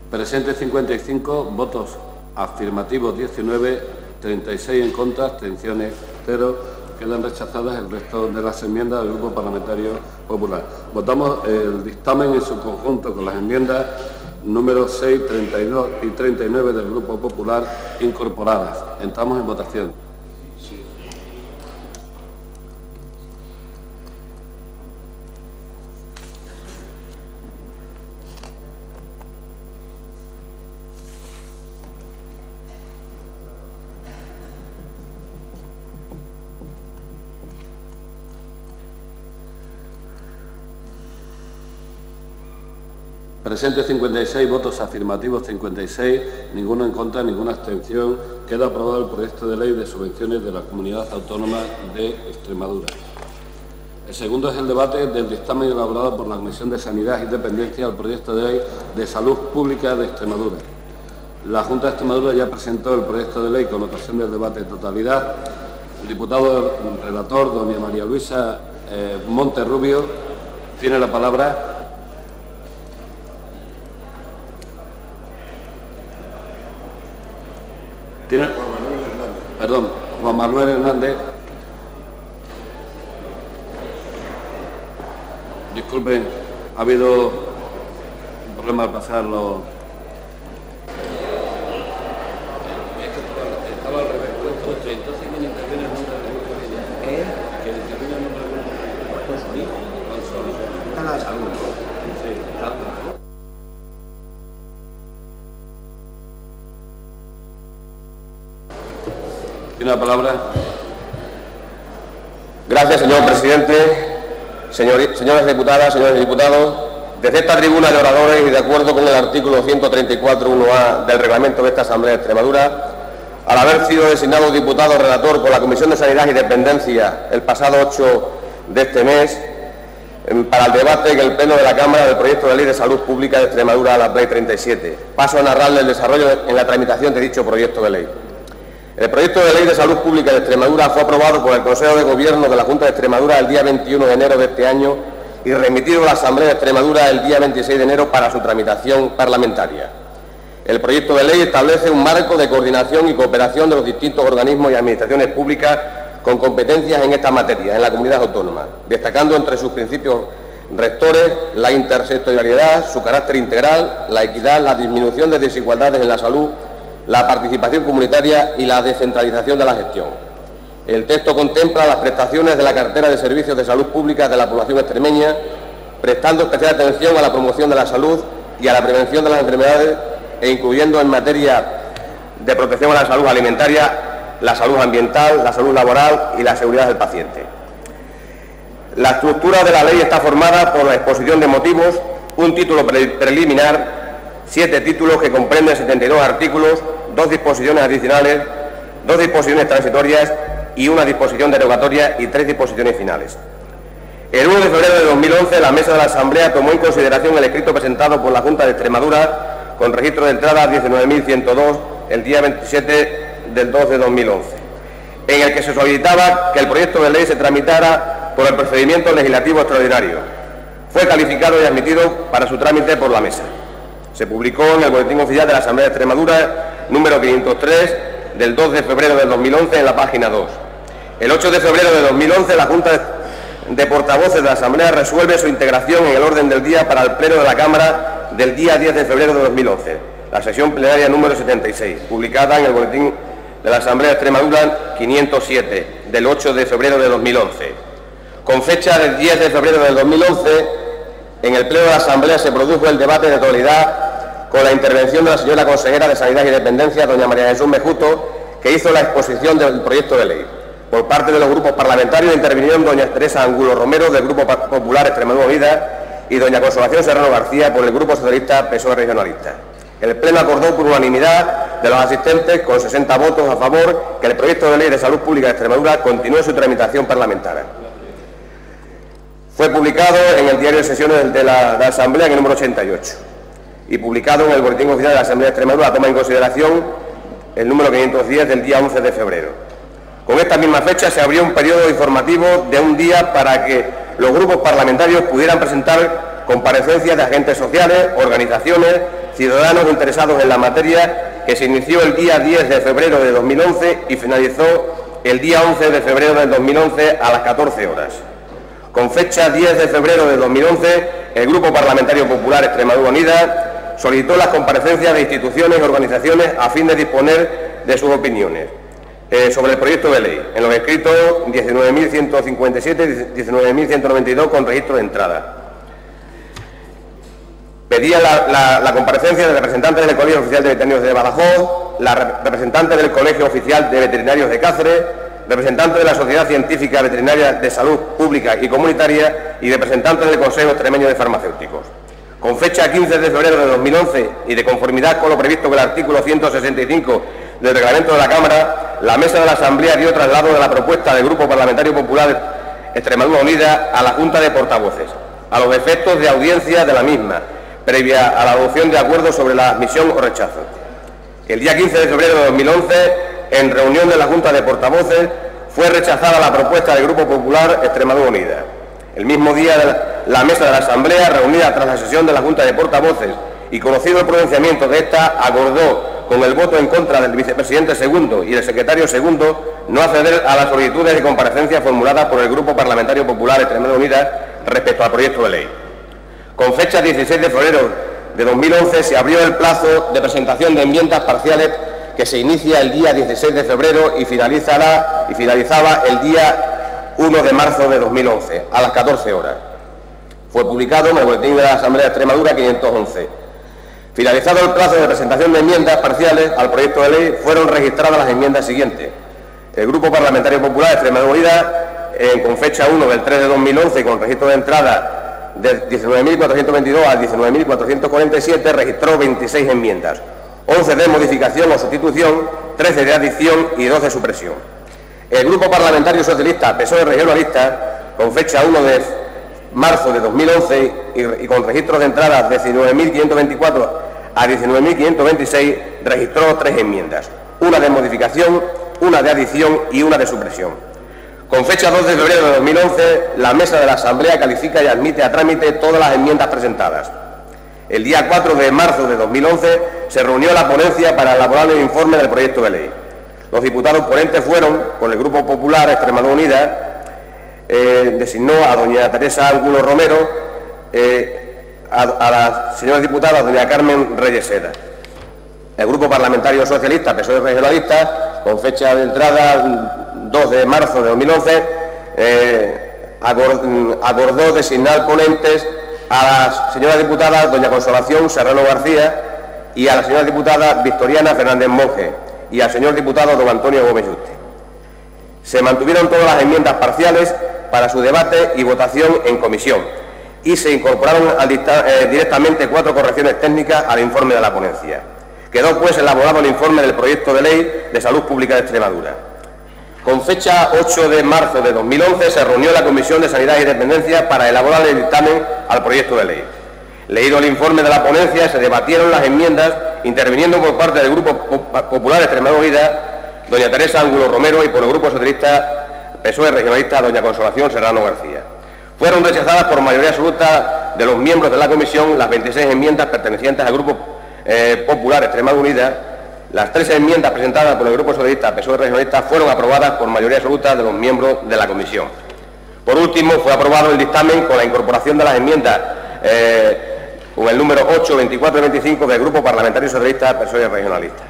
Presentes 55, votos afirmativos 19, 36 en contra, abstenciones 0. Quedan rechazadas el resto de las enmiendas del Grupo Parlamentario Popular. Votamos el dictamen en su conjunto con las enmiendas números 6, 32 y 39 del Grupo Popular incorporadas. Entramos en votación. Presentes 56, votos afirmativos 56, ninguno en contra, ninguna abstención. Queda aprobado el proyecto de ley de subvenciones de la Comunidad Autónoma de Extremadura. El segundo es el debate del dictamen elaborado por la Comisión de Sanidad y Dependencia al proyecto de ley de Salud Pública de Extremadura. La Junta de Extremadura ya presentó el proyecto de ley con votación del debate de totalidad. El diputado relator, doña María Luisa Monterrubio, tiene la palabra. Tiene Juan Manuel Hernández. Disculpen, ha habido un problema al pasarlo. Estaba al revés, entonces quien interviene el nombre del grupo que interviene el nombre del grupo. ¿Tiene la palabra? Gracias, señor presidente. Señoras diputadas, señores diputados, desde esta tribuna de oradores y de acuerdo con el artículo 134.1a del reglamento de esta Asamblea de Extremadura, al haber sido designado diputado relator por la Comisión de Sanidad y Dependencia el pasado 8 de este mes, para el debate en el Pleno de la Cámara del proyecto de Ley de Salud Pública de Extremadura, la Ley 37. Paso a narrarle el desarrollo en la tramitación de dicho proyecto de ley. El proyecto de Ley de Salud Pública de Extremadura fue aprobado por el Consejo de Gobierno de la Junta de Extremadura el día 21 de enero de este año y remitido a la Asamblea de Extremadura el día 26 de enero para su tramitación parlamentaria. El proyecto de ley establece un marco de coordinación y cooperación de los distintos organismos y administraciones públicas con competencias en esta materia en la comunidad autónoma, destacando entre sus principios rectores la intersectorialidad, su carácter integral, la equidad, la disminución de desigualdades en la salud, la participación comunitaria y la descentralización de la gestión. El texto contempla las prestaciones de la cartera de servicios de salud pública de la población extremeña, prestando especial atención a la promoción de la salud y a la prevención de las enfermedades e incluyendo en materia de protección a la salud alimentaria, la salud ambiental, la salud laboral y la seguridad del paciente. La estructura de la ley está formada por la exposición de motivos, un título preliminar, 7 títulos que comprenden 72 artículos, 2 disposiciones adicionales, 2 disposiciones transitorias y una disposición derogatoria y 3 disposiciones finales. El 1 de febrero de 2011, la Mesa de la Asamblea tomó en consideración el escrito presentado por la Junta de Extremadura con registro de entrada 19.102 el día 27 del 2 de 2011, en el que se solicitaba que el proyecto de ley se tramitara por el procedimiento legislativo extraordinario. Fue calificado y admitido para su trámite por la Mesa. Se publicó en el Boletín Oficial de la Asamblea de Extremadura, número 503, del 2 de febrero del 2011, en la página 2. El 8 de febrero de 2011, la Junta de Portavoces de la Asamblea resuelve su integración en el orden del día para el Pleno de la Cámara del día 10 de febrero de 2011, la sesión plenaria número 76, publicada en el Boletín de la Asamblea de Extremadura 507, del 8 de febrero de 2011. Con fecha del 10 de febrero del 2011, en el Pleno de la Asamblea se produjo el debate de totalidad con la intervención de la señora consejera de Sanidad y Dependencia, doña María Jesús Mejuto, que hizo la exposición del proyecto de ley. Por parte de los grupos parlamentarios intervinieron doña Teresa Angulo Romero, del Grupo Popular Extremadura Unida, y doña Consolación Serrano García, por el Grupo Socialista PSOE Regionalista. El Pleno acordó por unanimidad de los asistentes, con 60 votos a favor, que el proyecto de ley de salud pública de Extremadura continúe su tramitación parlamentaria. Fue publicado en el diario de sesiones de la Asamblea en el número 88 y publicado en el Boletín Oficial de la Asamblea de Extremadura, toma en consideración el número 510 del día 11 de febrero. Con esta misma fecha se abrió un periodo informativo de un día para que los grupos parlamentarios pudieran presentar comparecencias de agentes sociales, organizaciones, ciudadanos interesados en la materia, que se inició el día 10 de febrero de 2011 y finalizó el día 11 de febrero del 2011 a las 14 horas. Con fecha 10 de febrero de 2011, el Grupo Parlamentario Popular Extremadura Unida solicitó las comparecencias de instituciones y organizaciones a fin de disponer de sus opiniones sobre el proyecto de ley, en los escritos 19.157 y 19.192 con registro de entrada. Pedía la comparecencia de representantes del Colegio Oficial de Veterinarios de Badajoz, la representante del Colegio Oficial de Veterinarios de Cáceres, representantes de la Sociedad Científica Veterinaria de Salud Pública y Comunitaria y representantes del Consejo Extremeño de Farmacéuticos. Con fecha 15 de febrero de 2011 y de conformidad con lo previsto con el artículo 165 del Reglamento de la Cámara, la Mesa de la Asamblea dio traslado de la propuesta del Grupo Parlamentario Popular Extremadura Unida a la Junta de Portavoces, a los efectos de audiencia de la misma, previa a la adopción de acuerdos sobre la admisión o rechazo. El día 15 de febrero de 2011, en reunión de la Junta de Portavoces, fue rechazada la propuesta del Grupo Popular Extremadura Unida. El mismo día, la mesa de la Asamblea, reunida tras la sesión de la Junta de Portavoces y conocido el pronunciamiento de esta, acordó, con el voto en contra del vicepresidente segundo y el secretario segundo, no acceder a las solicitudes de comparecencia formuladas por el Grupo Parlamentario Popular Extremadura Unida respecto al proyecto de ley. Con fecha 16 de febrero de 2011 se abrió el plazo de presentación de enmiendas parciales que se inicia el día 16 de febrero y finalizaba el día 1 de marzo de 2011, a las 14 horas. Fue publicado en el Boletín de la Asamblea de Extremadura 511. Finalizado el plazo de presentación de enmiendas parciales al proyecto de ley, fueron registradas las enmiendas siguientes. El Grupo Parlamentario Popular Extremadura Unida, con fecha 1 del 3 de 2011 y con registro de entrada de 19.422 a 19.447, registró 26 enmiendas, 11 de modificación o sustitución, 13 de adición y 2 de supresión. El Grupo Parlamentario Socialista PSOE Regionalista, con fecha 1 de marzo de 2011 y con registro de entradas de 19.524 a 19.526, registró 3 enmiendas, una de modificación, una de adición y una de supresión. Con fecha 2 de febrero de 2011, la Mesa de la Asamblea califica y admite a trámite todas las enmiendas presentadas. El día 4 de marzo de 2011 se reunió la ponencia para elaborar el informe del proyecto de ley. Los diputados ponentes fueron, por el Grupo Popular Extremadura Unida, designó a doña Teresa Ángulo Romero, a la señora diputada doña Carmen Reyes Seda. El Grupo Parlamentario Socialista PSOE Regionalista, con fecha de entrada 2 de marzo de 2011, acordó designar ponentes a la señora diputada doña Consolación Serrano García y a la señora diputada Victoriana Fernández Monge y al señor diputado don Antonio Gómez Yuste. Se mantuvieron todas las enmiendas parciales para su debate y votación en comisión y se incorporaron directamente 4 correcciones técnicas al informe de la ponencia. Quedó pues elaborado el informe del proyecto de ley de salud pública de Extremadura. Con fecha 8 de marzo de 2011 se reunió la Comisión de Sanidad y Dependencia para elaborar el dictamen al proyecto de ley. Leído el informe de la ponencia, se debatieron las enmiendas, interviniendo por parte del Grupo Popular Extremadura Unida, doña Teresa Ángulo Romero, y por el Grupo Socialista PSOE Regionalista, doña Consolación Serrano García. Fueron rechazadas por mayoría absoluta de los miembros de la comisión las 26 enmiendas pertenecientes al Grupo Popular Extremadura Unida. Las 3 enmiendas presentadas por el Grupo Socialista PSOE Regionalista fueron aprobadas por mayoría absoluta de los miembros de la comisión. Por último, fue aprobado el dictamen con la incorporación de las enmiendas con el número 8, 24 y 25 del Grupo Parlamentario Socialista PSOE Regionalista.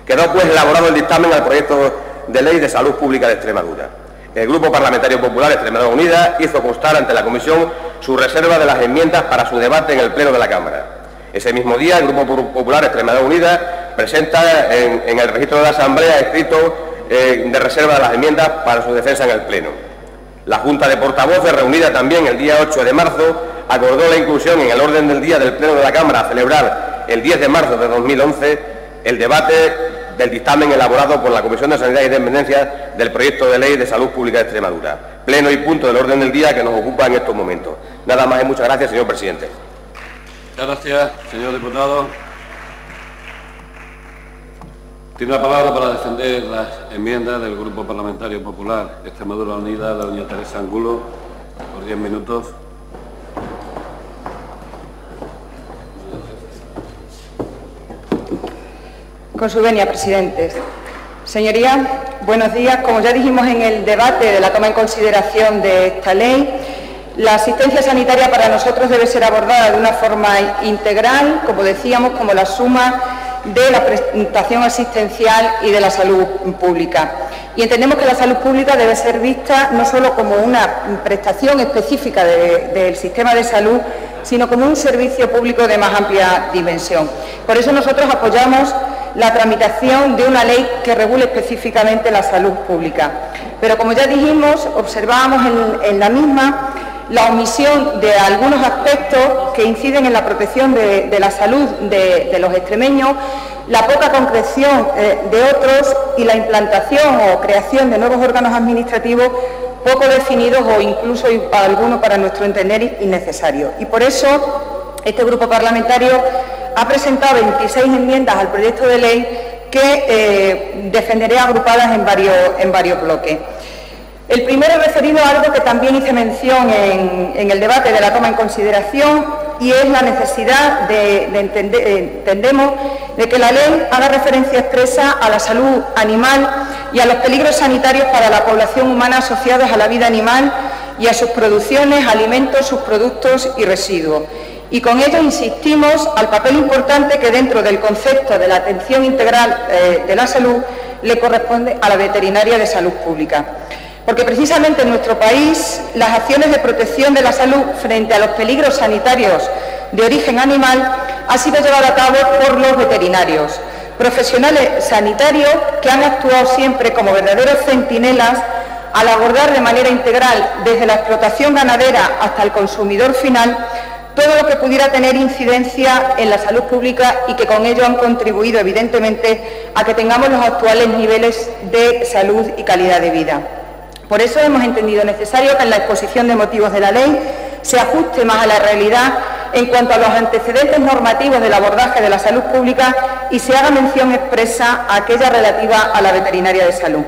Quedó pues elaborado el dictamen al proyecto de ley de salud pública de Extremadura. El Grupo Parlamentario Popular Extremadura Unida hizo constar ante la comisión su reserva de las enmiendas para su debate en el Pleno de la Cámara. Ese mismo día, el Grupo Popular Extremadura Unida presenta en el registro de la Asamblea escrito de reserva de las enmiendas para su defensa en el Pleno. La Junta de Portavoces, reunida también el día 8 de marzo, acordó la inclusión en el orden del día del Pleno de la Cámara a celebrar el 10 de marzo de 2011 el debate del dictamen elaborado por la Comisión de Sanidad y Dependencia del proyecto de ley de salud pública de Extremadura. Pleno y punto del orden del día que nos ocupa en estos momentos. Nada más y muchas gracias, señor presidente. Muchas gracias, señor diputado. Tiene la palabra para defender las enmiendas del Grupo Parlamentario Popular Extremadura Unida, la doña Teresa Ángulo, por 10 minutos. Con su venia, presidentes. Señorías, buenos días. Como ya dijimos en el debate de la toma en consideración de esta ley, la asistencia sanitaria para nosotros debe ser abordada de una forma integral, como decíamos, como la suma de la prestación asistencial y de la salud pública. Y entendemos que la salud pública debe ser vista no solo como una prestación específica del sistema de salud, sino como un servicio público de más amplia dimensión. Por eso nosotros apoyamos la tramitación de una ley que regule específicamente la salud pública. Pero como ya dijimos, observábamos en la misma la omisión de algunos aspectos que inciden en la protección de la salud de los extremeños, la poca concreción de otros y la implantación o creación de nuevos órganos administrativos poco definidos o incluso algunos, para nuestro entender, innecesarios. Y por eso este grupo parlamentario ha presentado 26 enmiendas al proyecto de ley que defenderé agrupadas en varios bloques. El primero referido a algo que también hice mención en el debate de la toma en consideración, y es la necesidad entendemos, de que la ley haga referencia expresa a la salud animal y a los peligros sanitarios para la población humana asociados a la vida animal y a sus producciones, alimentos, sus productos y residuos. Y con ello insistimos al papel importante que dentro del concepto de la atención integral de la salud le corresponde a la veterinaria de salud pública. Porque precisamente en nuestro país las acciones de protección de la salud frente a los peligros sanitarios de origen animal ha sido llevada a cabo por los veterinarios, profesionales sanitarios que han actuado siempre como verdaderos centinelas al abordar de manera integral, desde la explotación ganadera hasta el consumidor final, todo lo que pudiera tener incidencia en la salud pública y que con ello han contribuido evidentemente a que tengamos los actuales niveles de salud y calidad de vida. Por eso hemos entendido necesario que en la exposición de motivos de la ley se ajuste más a la realidad en cuanto a los antecedentes normativos del abordaje de la salud pública y se haga mención expresa a aquella relativa a la veterinaria de salud.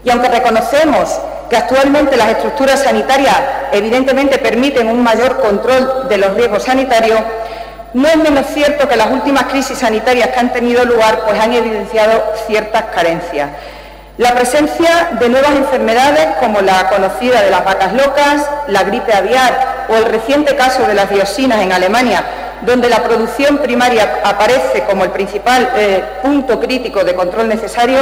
Y aunque reconocemos que actualmente las estructuras sanitarias evidentemente permiten un mayor control de los riesgos sanitarios, no es menos cierto que las últimas crisis sanitarias que han tenido lugar pues han evidenciado ciertas carencias. La presencia de nuevas enfermedades como la conocida de las vacas locas, la gripe aviar o el reciente caso de las dioxinas en Alemania, donde la producción primaria aparece como el principal punto crítico de control necesario,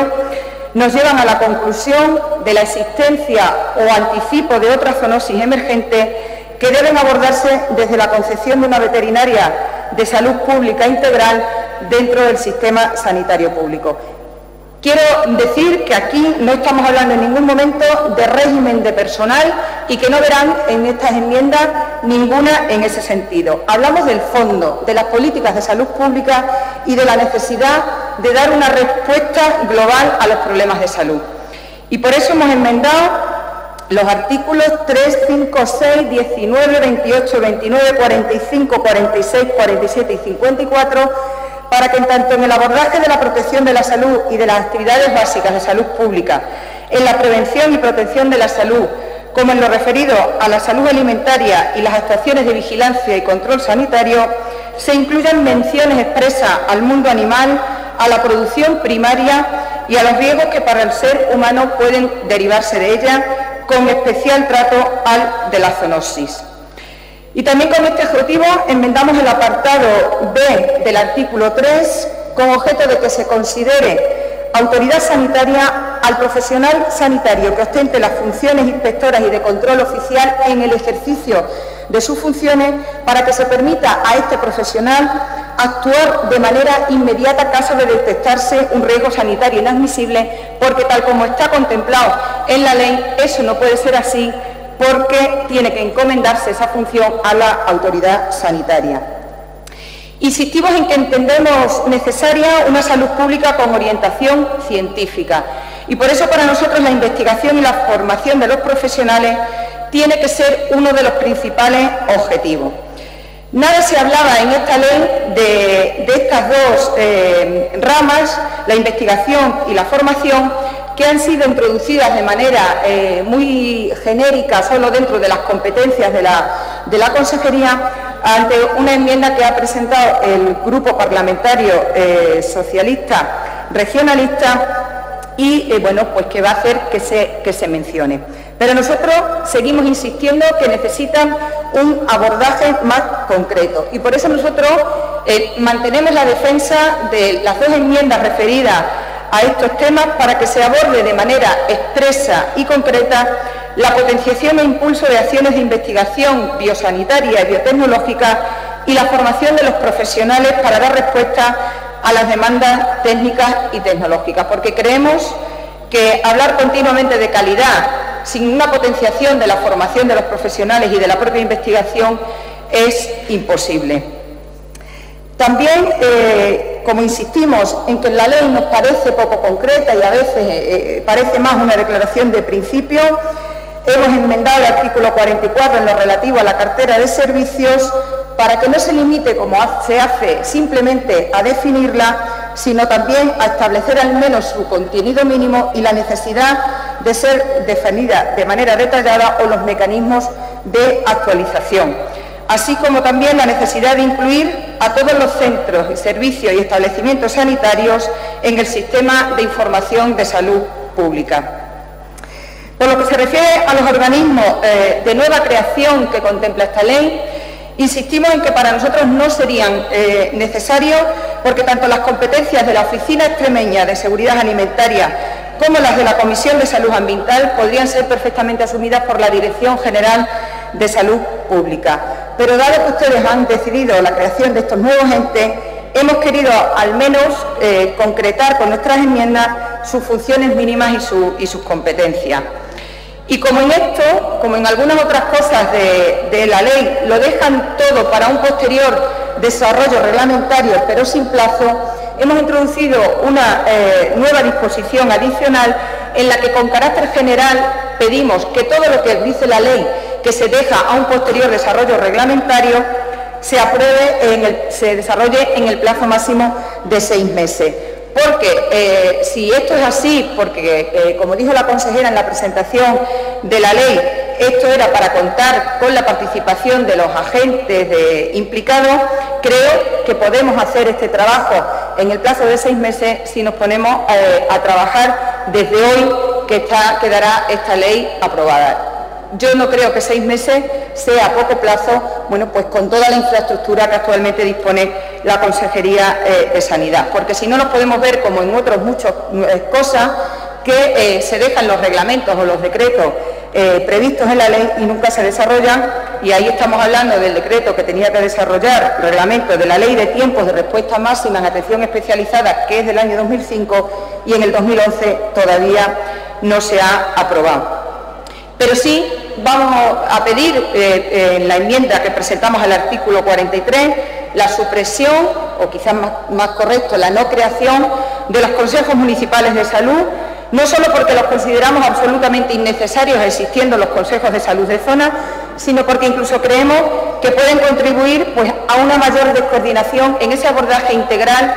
nos llevan a la conclusión de la existencia o anticipo de otra zoonosis emergente que deben abordarse desde la concepción de una veterinaria de salud pública integral dentro del sistema sanitario público. Quiero decir que aquí no estamos hablando en ningún momento de régimen de personal y que no verán en estas enmiendas ninguna en ese sentido. Hablamos del fondo, de las políticas de salud pública y de la necesidad de dar una respuesta global a los problemas de salud. Y por eso hemos enmendado los artículos 3, 5, 6, 19, 28, 29, 45, 46, 47 y 54, para que tanto en el abordaje de la protección de la salud y de las actividades básicas de salud pública, en la prevención y protección de la salud, como en lo referido a la salud alimentaria y las actuaciones de vigilancia y control sanitario, se incluyan menciones expresas al mundo animal, a la producción primaria y a los riesgos que para el ser humano pueden derivarse de ella, con especial trato al de la zoonosis. Y también con este objetivo enmendamos el apartado B del artículo 3 con objeto de que se considere autoridad sanitaria al profesional sanitario que ostente las funciones inspectoras y de control oficial en el ejercicio de sus funciones para que se permita a este profesional actuar de manera inmediata caso de detectarse un riesgo sanitario inadmisible, porque tal como está contemplado en la ley, eso no puede ser así, porque tiene que encomendarse esa función a la autoridad sanitaria. Insistimos en que entendemos necesaria una salud pública con orientación científica y por eso para nosotros la investigación y la formación de los profesionales tiene que ser uno de los principales objetivos. Nada se hablaba en esta ley de estas dos ramas, la investigación y la formación, que han sido introducidas de manera muy genérica, solo dentro de las competencias de la Consejería, ante una enmienda que ha presentado el Grupo Parlamentario Socialista Regionalista y, bueno, pues que va a hacer que se mencione. Pero nosotros seguimos insistiendo que necesitan un abordaje más concreto y por eso nosotros mantenemos la defensa de las dos enmiendas referidas a estos temas para que se aborde de manera expresa y concreta la potenciación e impulso de acciones de investigación biosanitaria y biotecnológica y la formación de los profesionales para dar respuesta a las demandas técnicas y tecnológicas, porque creemos que hablar continuamente de calidad sin una potenciación de la formación de los profesionales y de la propia investigación es imposible. También, como insistimos en que la ley nos parece poco concreta y a veces parece más una declaración de principio, hemos enmendado el artículo 44 en lo relativo a la cartera de servicios para que no se limite, como se hace, simplemente a definirla, sino también a establecer al menos su contenido mínimo y la necesidad de ser definida de manera detallada o los mecanismos de actualización, así como también la necesidad de incluir a todos los centros y servicios y establecimientos sanitarios en el sistema de información de salud pública. Por lo que se refiere a los organismos de nueva creación que contempla esta ley, insistimos en que para nosotros no serían necesarios, porque tanto las competencias de la Oficina Extremeña de Seguridad Alimentaria como las de la Comisión de Salud Ambiental podrían ser perfectamente asumidas por la Dirección General de Salud Pública. Pero dado que ustedes han decidido la creación de estos nuevos entes, hemos querido al menos concretar con nuestras enmiendas sus funciones mínimas y sus competencias. Y como en esto, como en algunas otras cosas de la ley, lo dejan todo para un posterior desarrollo reglamentario, pero sin plazo, hemos introducido una nueva disposición adicional en la que con carácter general pedimos que todo lo que dice la ley que se deja a un posterior desarrollo reglamentario se apruebe, se desarrolle en el plazo máximo de 6 meses. Porque si esto es así, porque como dijo la consejera en la presentación de la ley, esto era para contar con la participación de los agentes implicados, creo que podemos hacer este trabajo en el plazo de 6 meses si nos ponemos a trabajar desde hoy que quedará esta ley aprobada. Yo no creo que 6 meses sea poco plazo, bueno, pues con toda la infraestructura que actualmente dispone la Consejería de Sanidad, porque si no nos podemos ver como en otras muchas cosas que se dejan los reglamentos o los decretos previstos en la ley y nunca se desarrollan, y ahí estamos hablando del decreto que tenía que desarrollar reglamento de la Ley de Tiempos de Respuesta Máxima en Atención Especializada, que es del año 2005, y en el 2011 todavía no se ha aprobado. Pero sí vamos a pedir en la enmienda que presentamos al artículo 43 la supresión, o quizás más correcto, la no creación de los consejos municipales de salud, no solo porque los consideramos absolutamente innecesarios existiendo los consejos de salud de zona, sino porque incluso creemos que pueden contribuir pues, a una mayor descoordinación en ese abordaje integral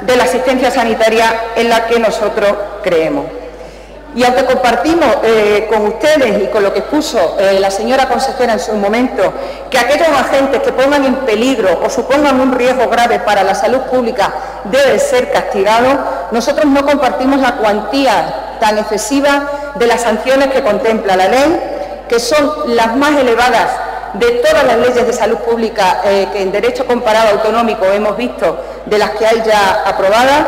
de la asistencia sanitaria en la que nosotros creemos. Y aunque compartimos con ustedes y con lo que expuso la señora consejera en su momento, que aquellos agentes que pongan en peligro o supongan un riesgo grave para la salud pública deben ser castigados, nosotros no compartimos la cuantía tan excesiva de las sanciones que contempla la ley, que son las más elevadas de todas las leyes de salud pública que en derecho comparado autonómico hemos visto, de las que hay ya aprobadas.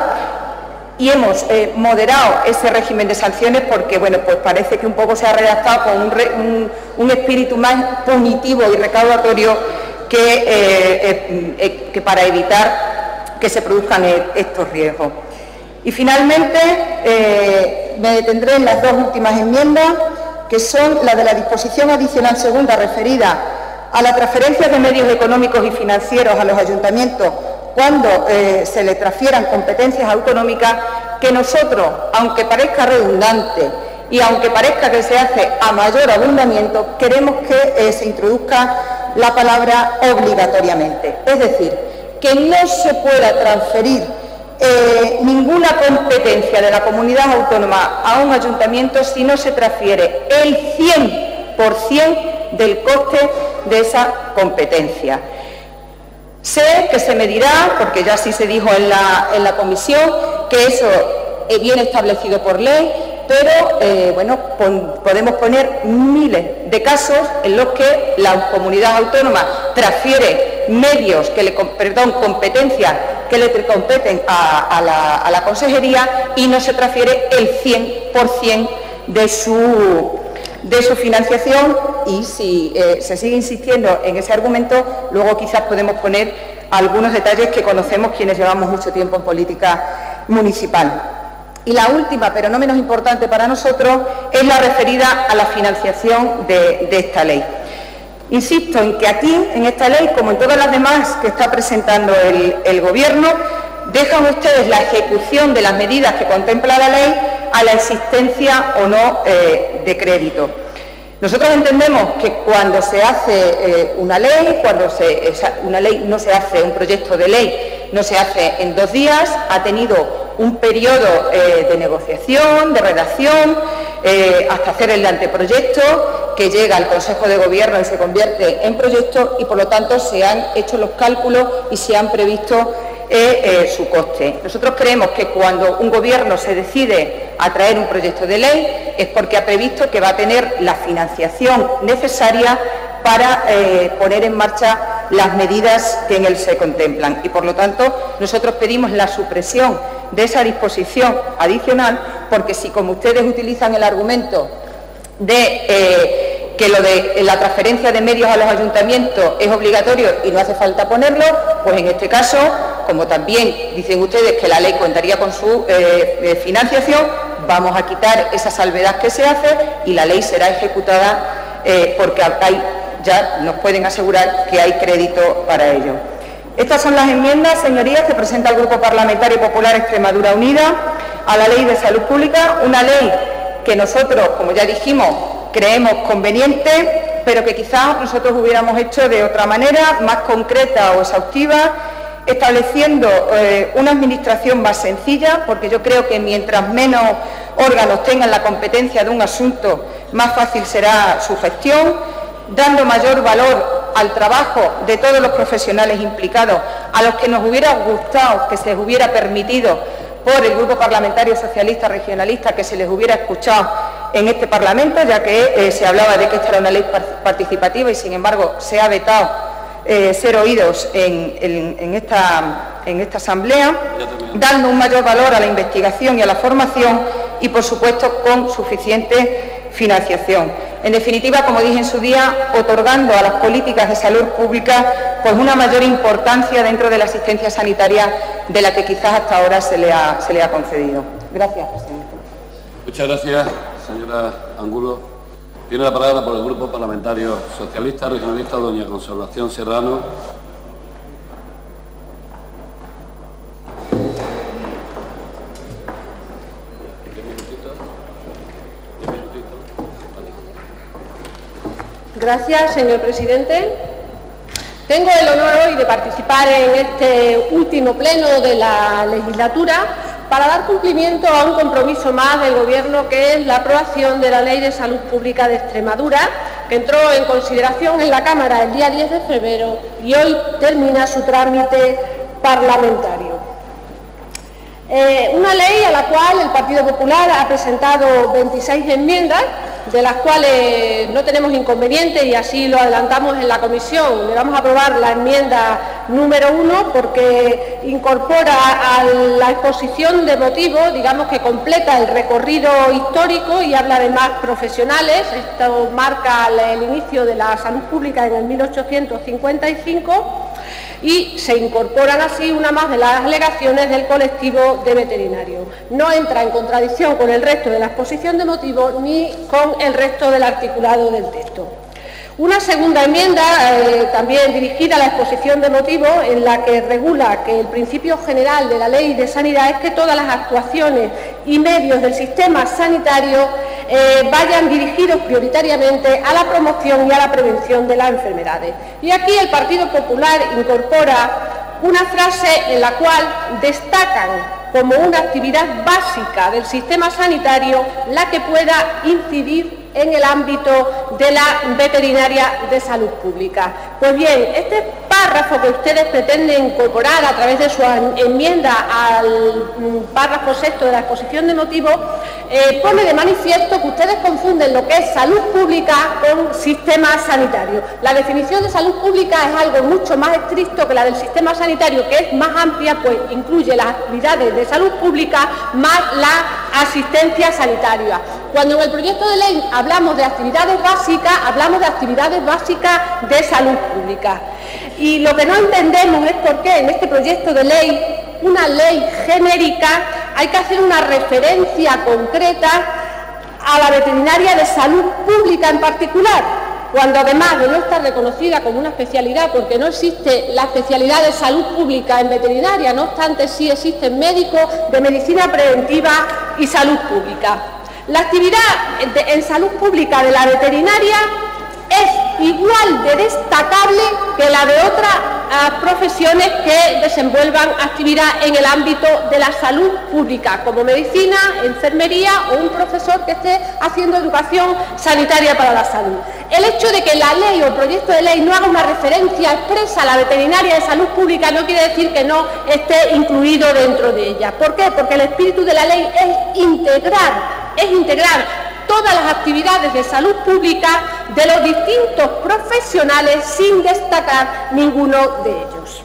Y hemos moderado ese régimen de sanciones porque, bueno, pues parece que un poco se ha redactado con un espíritu más punitivo y recaudatorio que para evitar que se produzcan estos riesgos. Y finalmente me detendré en las dos últimas enmiendas, que son la de la disposición adicional segunda referida a la transferencia de medios económicos y financieros a los ayuntamientos cuando se le transfieran competencias autonómicas, que nosotros, aunque parezca redundante y aunque parezca que se hace a mayor abundamiento, queremos que se introduzca la palabra obligatoriamente. Es decir, que no se pueda transferir ninguna competencia de la comunidad autónoma a un ayuntamiento si no se transfiere el 100% del coste de esa competencia. Sé que se me dirá, porque ya sí se dijo en la comisión, que eso viene establecido por ley, pero bueno, podemos poner miles de casos en los que la comunidad autónoma transfiere medios, competencias que le competen a la consejería y no se transfiere el 100% de su financiación, y si se sigue insistiendo en ese argumento, luego quizás podemos poner algunos detalles que conocemos quienes llevamos mucho tiempo en política municipal. Y la última, pero no menos importante para nosotros, es la referida a la financiación de esta ley. Insisto en que aquí, en esta ley, como en todas las demás que está presentando el Gobierno, dejan ustedes la ejecución de las medidas que contempla la ley a la existencia o no de crédito. Nosotros entendemos que cuando se hace una ley, una ley no se hace un proyecto de ley no se hace en 2 días, ha tenido un periodo de negociación, de redacción, hasta hacer el anteproyecto, que llega al Consejo de Gobierno y se convierte en proyecto, y por lo tanto se han hecho los cálculos y se han previsto su coste. Nosotros creemos que cuando un Gobierno se decide a traer un proyecto de ley es porque ha previsto que va a tener la financiación necesaria para poner en marcha las medidas que en él se contemplan. Y, por lo tanto, nosotros pedimos la supresión de esa disposición adicional, porque si, como ustedes utilizan el argumento de que lo de la transferencia de medios a los ayuntamientos es obligatorio y no hace falta ponerlo, pues en este caso, como también dicen ustedes que la ley contaría con su financiación, vamos a quitar esa salvedad que se hace y la ley será ejecutada porque ya nos pueden asegurar que hay crédito para ello. Estas son las enmiendas, señorías, que presenta el Grupo Parlamentario Popular Extremadura Unida a la Ley de Salud Pública, una ley que nosotros, como ya dijimos, creemos conveniente, pero que quizás nosotros hubiéramos hecho de otra manera, más concreta o exhaustiva, estableciendo una administración más sencilla, porque yo creo que mientras menos órganos tengan la competencia de un asunto, más fácil será su gestión, dando mayor valor al trabajo de todos los profesionales implicados, a los que nos hubiera gustado que se les hubiera permitido por el Grupo Parlamentario Socialista Regionalista que se les hubiera escuchado en este Parlamento, ya que se hablaba de que esta era una ley participativa y, sin embargo, se ha vetado ser oídos en esta Asamblea, dando un mayor valor a la investigación y a la formación y, por supuesto, con suficiente financiación. En definitiva, como dije en su día, otorgando a las políticas de salud pública pues una mayor importancia dentro de la asistencia sanitaria de la que quizás hasta ahora se le ha concedido. Gracias, presidente. Muchas gracias, señora Angulo. Tiene la palabra por el Grupo Parlamentario Socialista Regionalista, doña Consolación Serrano. Gracias, señor presidente. Tengo el honor hoy de participar en este último pleno de la legislatura para dar cumplimiento a un compromiso más del Gobierno, que es la aprobación de la Ley de Salud Pública de Extremadura, que entró en consideración en la Cámara el día 10 de febrero y hoy termina su trámite parlamentario. Una ley a la cual el Partido Popular ha presentado 26 enmiendas, de las cuales no tenemos inconveniente y así lo adelantamos en la comisión. Le vamos a aprobar la enmienda número 1 porque incorpora a la exposición de motivos, digamos que completa el recorrido histórico y habla de más profesionales. Esto marca el inicio de la salud pública en el 1855 y se incorporan así una más de las alegaciones del colectivo de veterinarios. No entra en contradicción con el resto de la exposición de motivos ni con el resto del articulado del texto. Una segunda enmienda, también dirigida a la exposición de motivos, en la que regula que el principio general de la Ley de Sanidad es que todas las actuaciones y medios del sistema sanitario vayan dirigidos prioritariamente a la promoción y a la prevención de las enfermedades. Y aquí el Partido Popular incorpora una frase en la cual destacan como una actividad básica del sistema sanitario la que pueda incidir en el ámbito de la veterinaria de salud pública. Pues bien, este párrafo que ustedes pretenden incorporar a través de su enmienda al párrafo 6 de la exposición de motivos pone de manifiesto que ustedes confunden lo que es salud pública con sistema sanitario. La definición de salud pública es algo mucho más estricto que la del sistema sanitario, que es más amplia, pues incluye las actividades de salud pública más la asistencia sanitaria. Cuando en el proyecto de ley hablamos de actividades básicas, hablamos de actividades básicas de salud pública. Y lo que no entendemos es por qué en este proyecto de ley, una ley genérica, hay que hacer una referencia concreta a la veterinaria de salud pública en particular, cuando además de no estar reconocida como una especialidad, porque no existe la especialidad de salud pública en veterinaria, no obstante sí existen médicos de medicina preventiva y salud pública. La actividad en salud pública de la veterinaria es igual de destacable que la de otra profesiones que desenvuelvan actividad en el ámbito de la salud pública, como medicina, enfermería o un profesor que esté haciendo educación sanitaria para la salud. El hecho de que la ley o el proyecto de ley no haga una referencia expresa a la veterinaria de salud pública no quiere decir que no esté incluido dentro de ella. ¿Por qué? Porque el espíritu de la ley es integrar todas las actividades de salud pública de los distintos profesionales sin destacar ninguno de ellos.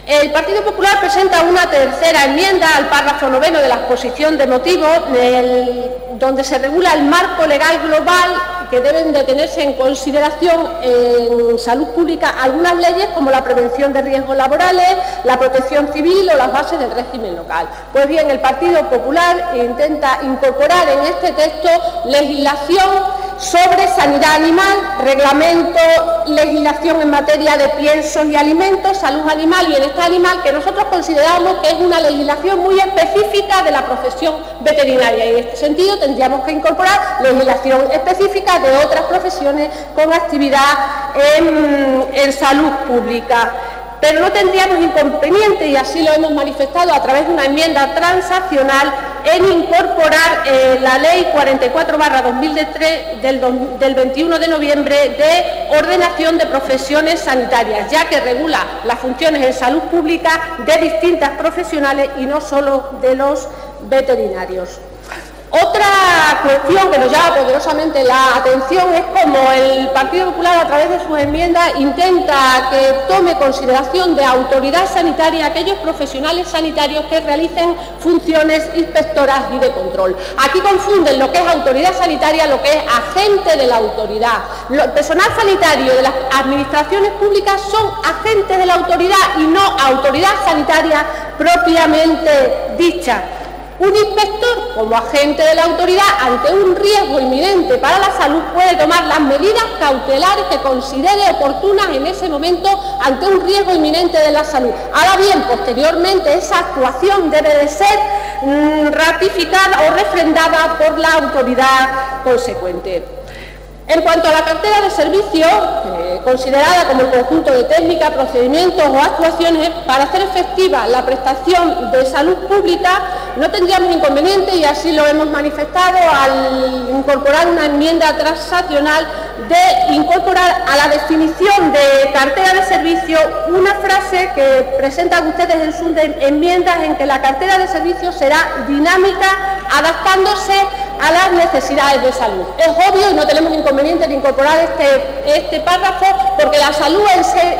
El Partido Popular presenta una tercera enmienda al párrafo 9 de la exposición de motivos, donde se regula el marco legal global que deben de tenerse en consideración en salud pública algunas leyes como la prevención de riesgos laborales, la protección civil o las bases del régimen local. Pues bien, el Partido Popular intenta incorporar en este texto legislación sobre sanidad animal, reglamento, legislación en materia de piensos y alimentos, salud animal y bienestar animal, que nosotros consideramos que es una legislación muy específica de la profesión veterinaria, y en este sentido tendríamos que incorporar legislación específica de otras profesiones con actividad en salud pública. Pero no tendríamos inconveniente, y así lo hemos manifestado a través de una enmienda transaccional, en incorporar la Ley 44/2003 del 21 de noviembre de ordenación de profesiones sanitarias, ya que regula las funciones en salud pública de distintas profesionales y no solo de los veterinarios. Otra cuestión que nos llama poderosamente la atención es cómo el Partido Popular, a través de sus enmiendas, intenta que tome consideración de autoridad sanitaria aquellos profesionales sanitarios que realicen funciones inspectoras y de control. Aquí confunden lo que es autoridad sanitaria, lo que es agente de la autoridad. El personal sanitario de las administraciones públicas son agentes de la autoridad y no autoridad sanitaria propiamente dicha. Un inspector, como agente de la autoridad, ante un riesgo inminente para la salud, puede tomar las medidas cautelares que considere oportunas en ese momento ante un riesgo inminente de la salud. Ahora bien, posteriormente esa actuación debe de ser ratificada o refrendada por la autoridad consecuente. En cuanto a la cartera de servicios, considerada como el conjunto de técnicas, procedimientos o actuaciones para hacer efectiva la prestación de salud pública, no tendríamos inconveniente, y así lo hemos manifestado al incorporar una enmienda transaccional, de incorporar a la definición de cartera de servicio una frase que presentan ustedes en sus enmiendas, en que la cartera de servicio será dinámica, adaptándose a las necesidades de salud. Es obvio y no tenemos inconveniente en incorporar este párrafo, porque la salud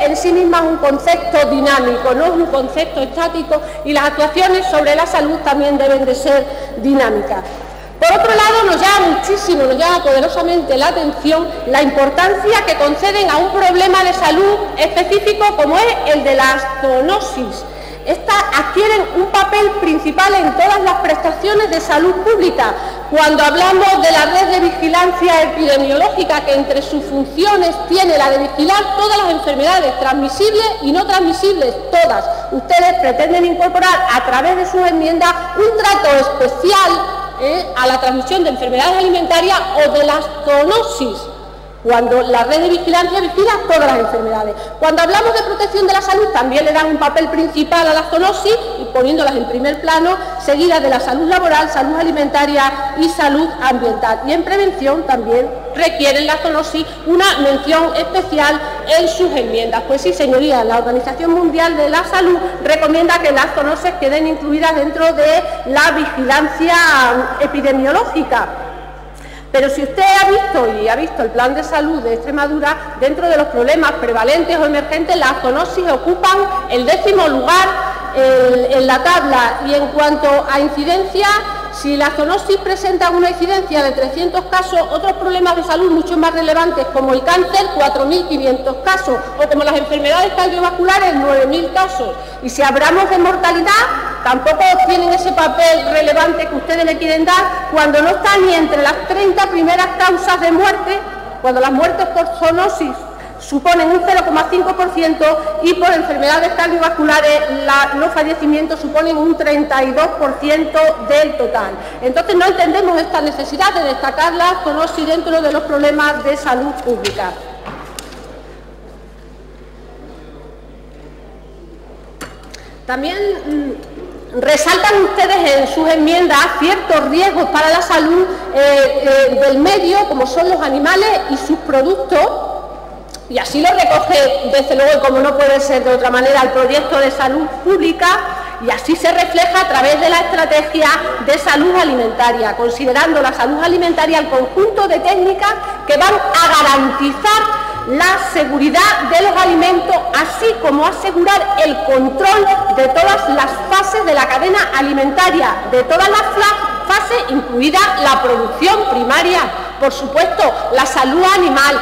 en sí misma es un concepto dinámico, no es un concepto estático, y las actuaciones sobre la salud también deben de ser dinámicas. Por otro lado, nos llama poderosamente la atención la importancia que conceden a un problema de salud específico como es el de la zoonosis. Estas adquieren un papel principal en todas las prestaciones de salud pública. Cuando hablamos de la red de vigilancia epidemiológica, que entre sus funciones tiene la de vigilar todas las enfermedades transmisibles y no transmisibles, todas, ustedes pretenden incorporar a través de sus enmiendas un trato especial a la transmisión de enfermedades alimentarias o de la zoonosis, cuando la red de vigilancia vigila todas las enfermedades. Cuando hablamos de protección de la salud, también le dan un papel principal a la zoonosis, y poniéndolas en primer plano, seguidas de la salud laboral, salud alimentaria y salud ambiental. Y en prevención también requieren la zoonosis una mención especial en sus enmiendas. Pues sí, señorías, la Organización Mundial de la Salud recomienda que las zoonosis queden incluidas dentro de la vigilancia epidemiológica. Pero si usted ha visto el Plan de Salud de Extremadura, dentro de los problemas prevalentes o emergentes, las zoonosis ocupan el 10º lugar en la tabla. Y en cuanto a incidencia, si la zoonosis presenta una incidencia de 300 casos, otros problemas de salud mucho más relevantes como el cáncer, 4.500 casos, o como las enfermedades cardiovasculares, 9.000 casos. Y si hablamos de mortalidad, tampoco tienen ese papel relevante que ustedes le quieren dar, cuando no están ni entre las 30 primeras causas de muerte, cuando las muertes por zoonosis suponen un 0,5% y por enfermedades cardiovasculares los fallecimientos suponen un 32% del total. Entonces no entendemos esta necesidad de destacar la zoonosis dentro de los problemas de salud pública. También resaltan ustedes en sus enmiendas ciertos riesgos para la salud del medio, como son los animales y sus productos, y así lo recoge, desde luego, y como no puede ser de otra manera, el proyecto de salud pública, y así se refleja a través de la estrategia de salud alimentaria, considerando la salud alimentaria el conjunto de técnicas que van a garantizar la seguridad de los alimentos, así como asegurar el control de todas las fases de la cadena alimentaria, de todas las fases, incluida la producción primaria, por supuesto, la salud animal,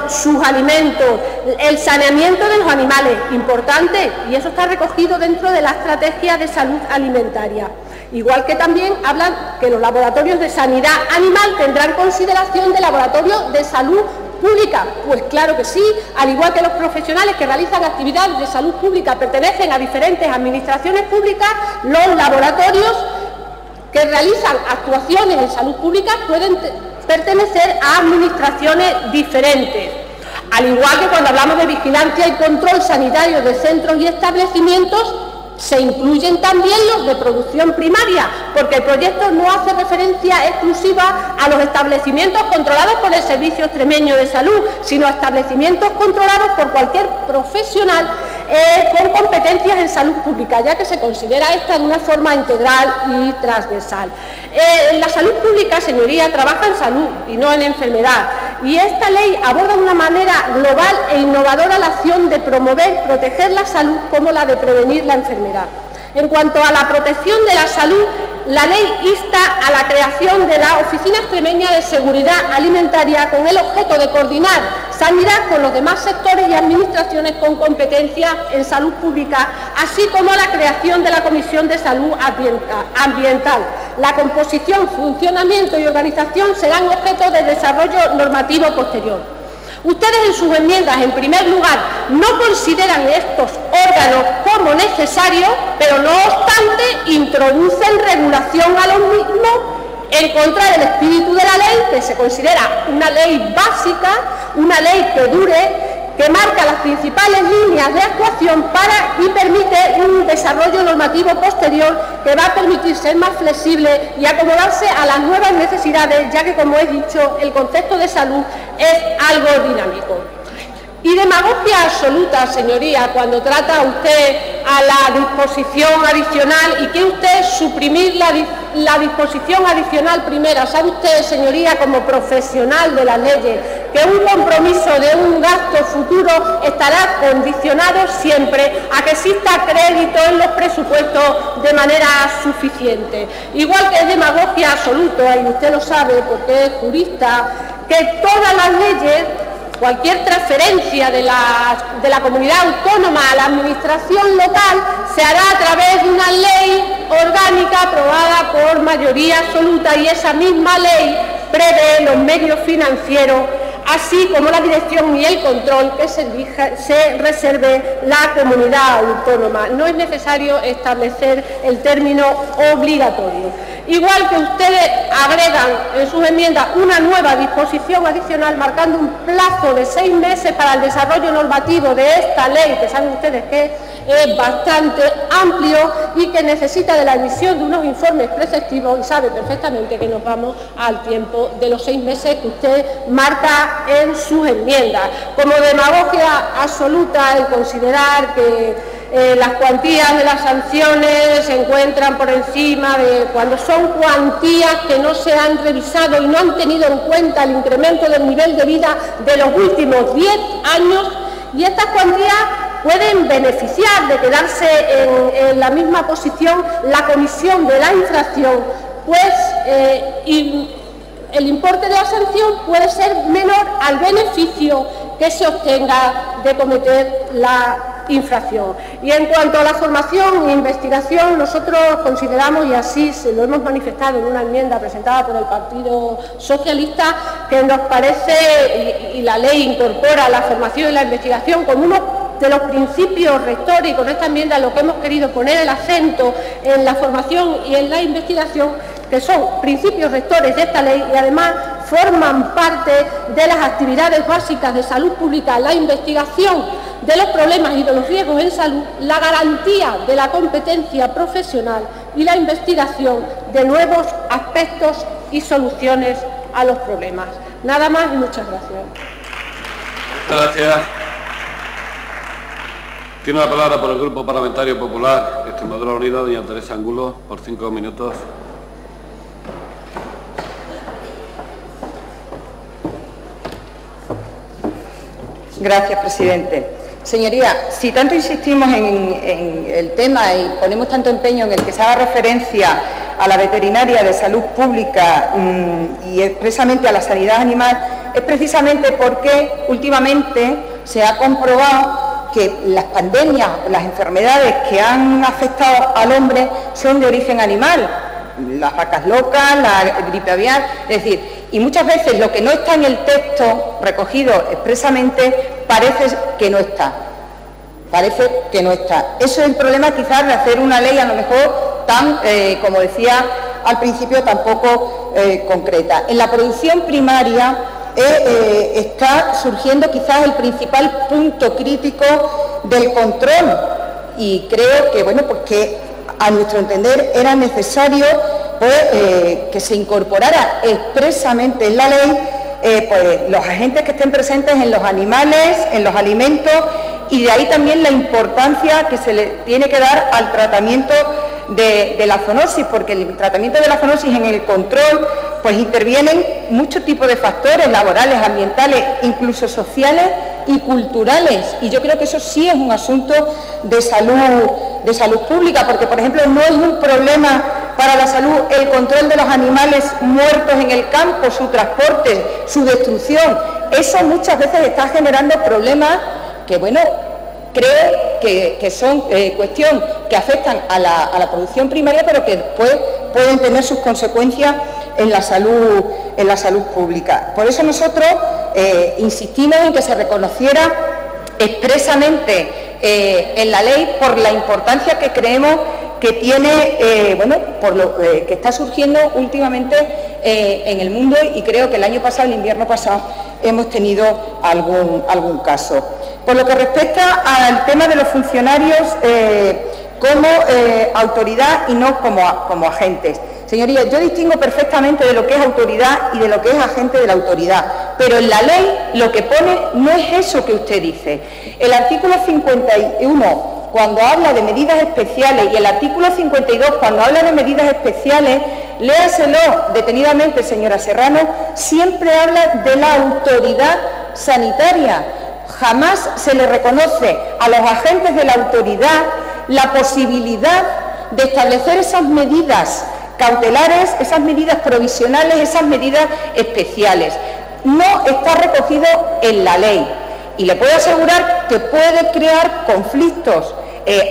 sus alimentos, el saneamiento de los animales, importante, y eso está recogido dentro de la estrategia de salud alimentaria. Igual que también hablan que los laboratorios de sanidad animal tendrán consideración de laboratorios de salud pública. Pues claro que sí, al igual que los profesionales que realizan actividades de salud pública pertenecen a diferentes administraciones públicas, los laboratorios que realizan actuaciones en salud pública pueden pertenecer a administraciones diferentes. Al igual que cuando hablamos de vigilancia y control sanitario de centros y establecimientos, se incluyen también los de producción primaria, porque el proyecto no hace referencia exclusiva a los establecimientos controlados por el Servicio Extremeño de Salud, sino a establecimientos controlados por cualquier profesional con competencias en salud pública, ya que se considera esta de una forma integral y transversal. La salud pública, señoría, trabaja en salud y no en enfermedad, y esta ley aborda de una manera global e innovadora la acción de promover, proteger la salud como la de prevenir la enfermedad. En cuanto a la protección de la salud, la ley insta a la creación de la Oficina Extremeña de Seguridad Alimentaria con el objeto de coordinar sanidad con los demás sectores y administraciones con competencia en salud pública, así como la creación de la Comisión de Salud Ambiental. La composición, funcionamiento y organización serán objeto de desarrollo normativo posterior. Ustedes en sus enmiendas, en primer lugar, no consideran estos órganos como necesarios, pero no obstante introducen regulación a los mismos en contra del espíritu de la ley, que se considera una ley básica, una ley que dure, que marca las principales líneas de actuación y permite un desarrollo normativo posterior que va a permitir ser más flexible y acomodarse a las nuevas necesidades, ya que, como he dicho, el concepto de salud es algo dinámico. Y demagogia absoluta, señoría, cuando trata usted a la disposición adicional y quiere usted suprimir la disposición adicional primera. ¿Sabe usted, señoría, como profesional de las leyes, que un compromiso de un gasto futuro estará condicionado siempre a que exista crédito en los presupuestos de manera suficiente? Igual que es demagogia absoluta, y usted lo sabe porque es jurista, que todas las leyes, cualquier transferencia de la comunidad autónoma a la administración local se hará a través de una ley orgánica aprobada por mayoría absoluta, y esa misma ley prevé los medios financieros, así como la dirección y el control que se reserve la comunidad autónoma. No es necesario establecer el término obligatorio. Igual que ustedes agregan en sus enmiendas una nueva disposición adicional marcando un plazo de 6 meses para el desarrollo normativo de esta ley, que saben ustedes que es bastante amplio y que necesita de la emisión de unos informes preceptivos, y sabe perfectamente que nos vamos al tiempo de los 6 meses que usted marca en sus enmiendas. Como demagogia absoluta el considerar que las cuantías de las sanciones se encuentran por encima de cuando son cuantías que no se han revisado y no han tenido en cuenta el incremento del nivel de vida de los últimos 10 años, y estas cuantías pueden beneficiar de quedarse en la misma posición la comisión de la infracción, pues el importe de la sanción puede ser menor al beneficio que se obtenga de cometer la infracción. Y en cuanto a la formación e investigación, nosotros consideramos, y así se lo hemos manifestado en una enmienda presentada por el Partido Socialista, que nos parece, y la ley incorpora la formación y la investigación como uno de los principios rectores, y con esta enmienda lo que hemos querido poner el acento en la formación y en la investigación, que son principios rectores de esta ley y además forman parte de las actividades básicas de salud pública. La investigación de los problemas y de los riesgos en salud, la garantía de la competencia profesional y la investigación de nuevos aspectos y soluciones a los problemas. Nada más y muchas gracias. Gracias. Tiene la palabra por el Grupo Parlamentario Popular Extremadura Unida, doña Teresa Angulo, por 5 minutos. Gracias, presidente. Señoría, si tanto insistimos en el tema y ponemos tanto empeño en el que se haga referencia a la veterinaria de salud pública y expresamente a la sanidad animal, es precisamente porque últimamente se ha comprobado que las pandemias, las enfermedades que han afectado al hombre son de origen animal. Las vacas locas, la gripe aviar, es decir, y muchas veces lo que no está en el texto recogido expresamente parece que no está. Parece que no está. Eso es el problema quizás de hacer una ley a lo mejor tan, como decía al principio, tan poco concreta. En la producción primaria está surgiendo quizás el principal punto crítico del control y creo que, bueno, pues que a nuestro entender era necesario que se incorporara expresamente en la ley pues, los agentes que estén presentes en los animales, en los alimentos, y de ahí también la importancia que se le tiene que dar al tratamiento de la zoonosis, porque el tratamiento de la zoonosis en el control pues intervienen muchos tipos de factores laborales, ambientales, incluso sociales y culturales, y yo creo que eso sí es un asunto de salud pública, porque por ejemplo no es un problema para la salud el control de los animales muertos en el campo, su transporte, su destrucción. Eso muchas veces está generando problemas que, bueno, creo que son cuestión que afectan a la producción primaria, pero que después pueden tener sus consecuencias en la salud pública. Por eso nosotros insistimos en que se reconociera expresamente en la ley por la importancia que creemos que tiene, bueno, por lo que está surgiendo últimamente en el mundo, y creo que el año pasado, el invierno pasado, hemos tenido algún caso. Por lo que respecta al tema de los funcionarios como autoridad y no como agentes. Señorías, yo distingo perfectamente de lo que es autoridad y de lo que es agente de la autoridad, pero en la ley lo que pone no es eso que usted dice. El artículo 51, cuando habla de medidas especiales, y el artículo 52, cuando habla de medidas especiales, léaselo detenidamente, señora Serrano, siempre habla de la autoridad sanitaria. Jamás se le reconoce a los agentes de la autoridad la posibilidad de establecer esas medidas cautelares, esas medidas provisionales, esas medidas especiales. No está recogido en la ley, y le puedo asegurar que puede crear conflictos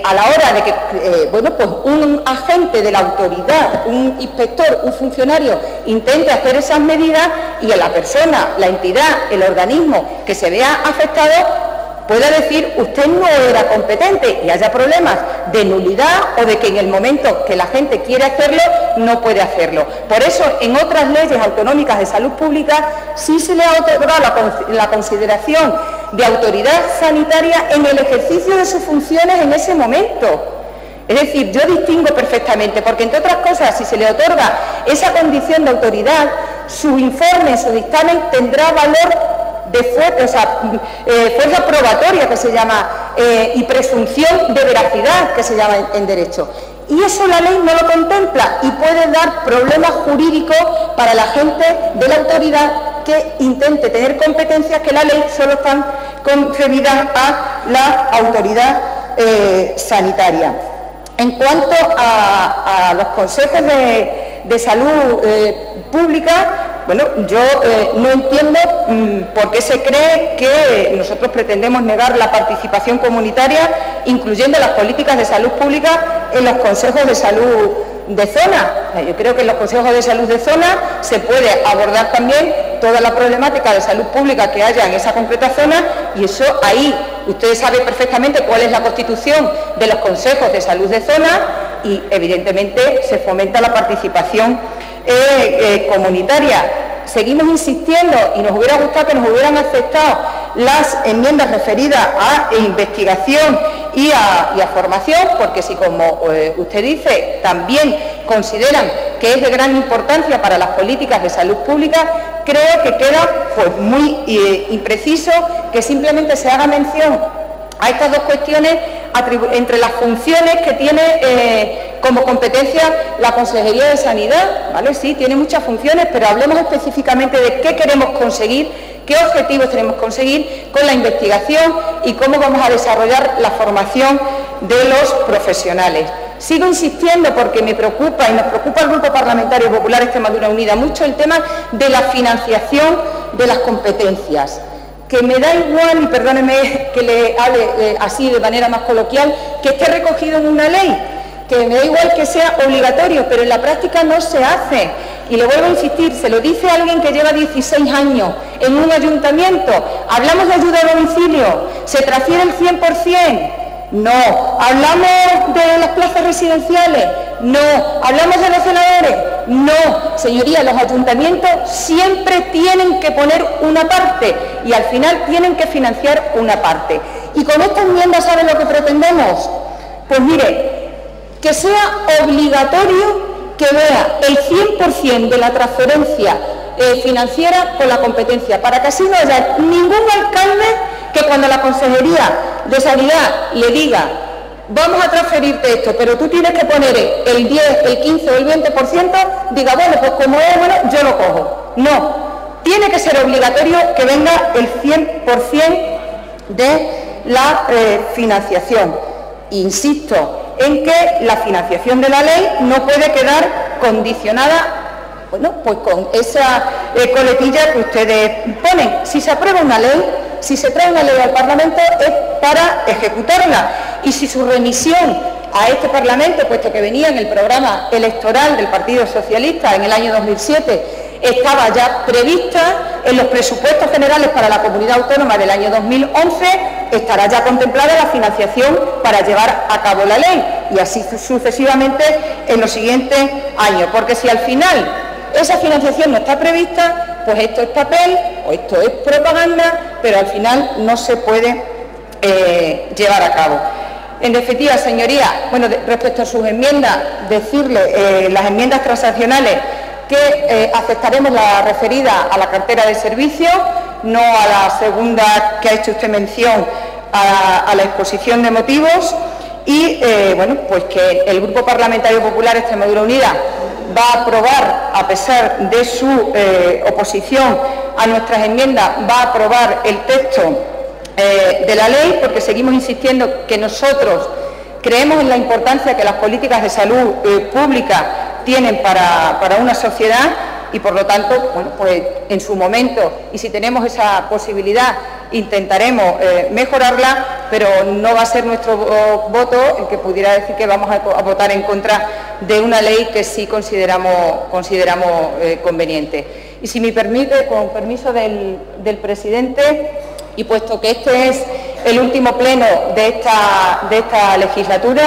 a la hora de que bueno, pues un agente de la autoridad, un inspector, un funcionario intente hacer esas medidas y a la persona, la entidad, el organismo que se vea afectado pueda decir usted no era competente y haya problemas de nulidad o de que en el momento que la gente quiere hacerlo no puede hacerlo. Por eso en otras leyes autonómicas de salud pública sí se le ha otorgado la consideración de autoridad sanitaria en el ejercicio de sus funciones en ese momento. Es decir, yo distingo perfectamente, porque entre otras cosas, si se le otorga esa condición de autoridad, su informe, su dictamen tendrá valor de fuerza probatoria, que se llama, y presunción de veracidad, que se llama en derecho. Y eso la ley no lo contempla y puede dar problemas jurídicos para la gente de la autoridad que intente tener competencias que la ley solo están concebidas a la autoridad sanitaria. En cuanto a los consejos de salud pública, bueno, yo no entiendo por qué se cree que nosotros pretendemos negar la participación comunitaria, incluyendo las políticas de salud pública en los consejos de salud de zona. Yo creo que en los consejos de salud de zona se puede abordar también toda la problemática de salud pública que haya en esa concreta zona, y eso ahí ustedes saben perfectamente cuál es la constitución de los consejos de salud de zona, y evidentemente se fomenta la participación comunitaria. Seguimos insistiendo, y nos hubiera gustado que nos hubieran aceptado las enmiendas referidas a investigación y a formación, porque si, como usted dice, también consideran que es de gran importancia para las políticas de salud pública, creo que queda pues muy impreciso que simplemente se haga mención a estas dos cuestiones entre las funciones que tiene como competencia la Consejería de Sanidad, ¿vale? Sí, tiene muchas funciones, pero hablemos específicamente de qué queremos conseguir, qué objetivos queremos conseguir con la investigación y cómo vamos a desarrollar la formación de los profesionales. Sigo insistiendo porque me preocupa y nos preocupa al Grupo Parlamentario Popular Extremadura Unida mucho el tema de la financiación de las competencias. Que me da igual, y perdóneme que le hable así de manera más coloquial, que esté recogido en una ley, que me da igual que sea obligatorio, pero en la práctica no se hace. Y le vuelvo a insistir, se lo dice alguien que lleva 16 años en un ayuntamiento. Hablamos de ayuda a domicilio, se transfiere el 100%. No. ¿Hablamos de las plazas residenciales? No. ¿Hablamos de los senadores? No. Señorías, los ayuntamientos siempre tienen que poner una parte y al final tienen que financiar una parte. Y con esta enmienda, ¿saben lo que pretendemos? Pues mire, que sea obligatorio que vea el 100% de la transferencia financiera con la competencia, para que así no haya ningún alcalde que cuando la Consejería de Sanidad le diga vamos a transferirte esto, pero tú tienes que poner el 10, el 15 o el 20%, diga, bueno, pues como es bueno, yo lo cojo. No, tiene que ser obligatorio que venga el 100% de la financiación. Insisto en que la financiación de la ley no puede quedar condicionada, bueno, pues con esa coletilla que ustedes ponen. Si se aprueba una ley, si se trae una ley al Parlamento es para ejecutarla, y si su remisión a este Parlamento, puesto que venía en el programa electoral del Partido Socialista en el año 2007, estaba ya prevista en los presupuestos generales para la comunidad autónoma del año 2011, estará ya contemplada la financiación para llevar a cabo la ley, y así sucesivamente en los siguientes años, porque si al final esa financiación no está prevista, pues esto es papel o esto es propaganda, pero al final no se puede llevar a cabo. En definitiva, señorías, bueno, respecto a sus enmiendas, decirle las enmiendas transaccionales que aceptaremos la referida a la cartera de servicios, no a la segunda que ha hecho usted mención, a la exposición de motivos, y bueno, pues que el Grupo Parlamentario Popular Extremadura Unida va a aprobar, a pesar de su oposición a nuestras enmiendas, va a aprobar el texto de la ley, porque seguimos insistiendo que nosotros creemos en la importancia que las políticas de salud pública tienen para una sociedad, y por lo tanto, bueno, pues en su momento, y si tenemos esa posibilidad, intentaremos mejorarla, pero no va a ser nuestro voto el que pudiera decir que vamos a votar en contra de una ley que sí consideramos conveniente. Y si me permite, con permiso del presidente, y puesto que este es el último pleno de esta legislatura,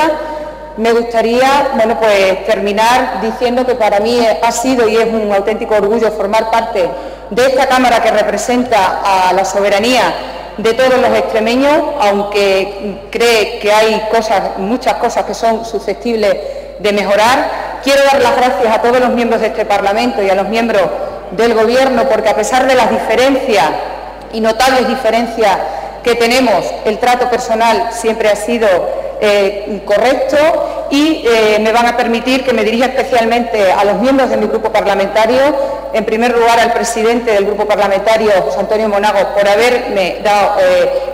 me gustaría, bueno, pues terminar diciendo que para mí ha sido y es un auténtico orgullo formar parte de esta Cámara que representa a la soberanía de todos los extremeños, aunque cree que hay muchas cosas que son susceptibles de mejorar. Quiero dar las gracias a todos los miembros de este Parlamento y a los miembros del Gobierno, porque a pesar de las diferencias y notables diferencias que tenemos, el trato personal siempre ha sido correcto, y me van a permitir que me dirija especialmente a los miembros de mi grupo parlamentario, en primer lugar al presidente del grupo parlamentario, José Antonio Monago, por haberme dado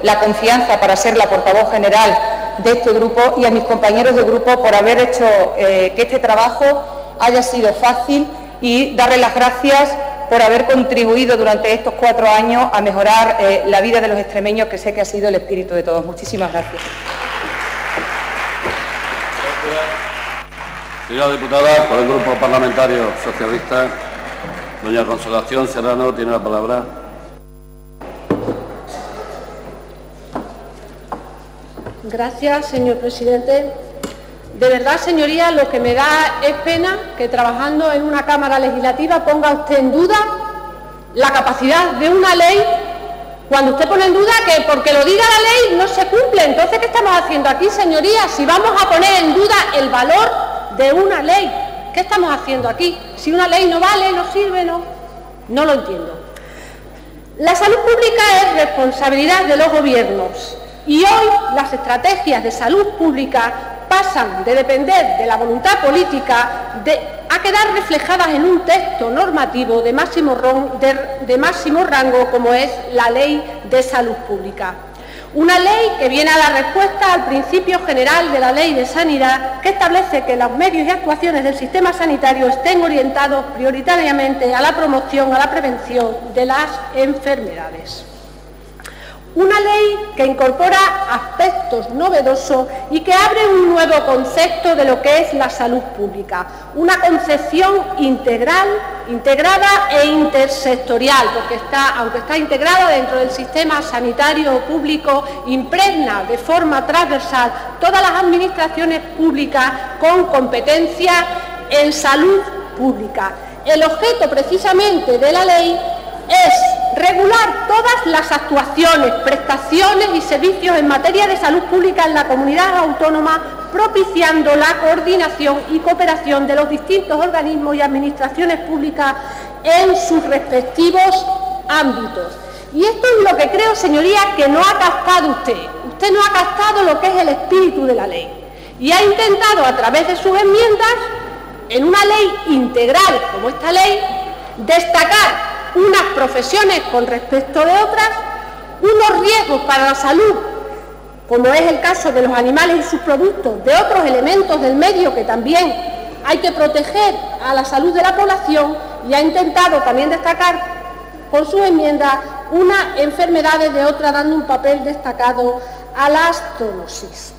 la confianza para ser la portavoz general de este grupo, y a mis compañeros de grupo por haber hecho que este trabajo haya sido fácil, y darles las gracias por haber contribuido durante estos 4 años a mejorar la vida de los extremeños, que sé que ha sido el espíritu de todos. Muchísimas gracias. Señora diputada, por el Grupo Parlamentario Socialista, doña Consolación Serrano tiene la palabra. Gracias, señor presidente. De verdad, señorías, lo que me da es pena que trabajando en una Cámara Legislativa ponga usted en duda la capacidad de una ley Cuando usted pone en duda que porque lo diga la ley no se cumple, entonces ¿qué estamos haciendo aquí, señorías? Si vamos a poner en duda el valor de una ley, ¿qué estamos haciendo aquí? Si una ley no vale, no sirve, no lo entiendo. La salud pública es responsabilidad de los gobiernos y hoy las estrategias de salud pública pasan de depender de la voluntad política a quedar reflejadas en un texto normativo de máximo rango como es la Ley de Salud Pública. Una ley que viene a dar respuesta al principio general de la Ley de Sanidad, que establece que los medios y actuaciones del sistema sanitario estén orientados prioritariamente a la promoción, a la prevención de las enfermedades. Una ley que incorpora aspectos novedosos y que abre un nuevo concepto de lo que es la salud pública, una concepción integral, integrada e intersectorial, porque aunque está integrada dentro del sistema sanitario público, impregna de forma transversal todas las administraciones públicas con competencia en salud pública. El objeto precisamente de la ley es regular todas las actuaciones, prestaciones y servicios en materia de salud pública en la comunidad autónoma, propiciando la coordinación y cooperación de los distintos organismos y administraciones públicas en sus respectivos ámbitos. Y esto es lo que creo, señorías, que no ha captado usted. Usted no ha captado lo que es el espíritu de la ley. Y ha intentado, a través de sus enmiendas, en una ley integral como esta ley, destacar unas profesiones con respecto de otras, unos riesgos para la salud, como es el caso de los animales y sus productos, de otros elementos del medio que también hay que proteger a la salud de la población, y ha intentado también destacar con sus enmiendas unas enfermedades de otras, dando un papel destacado a las zoonosis.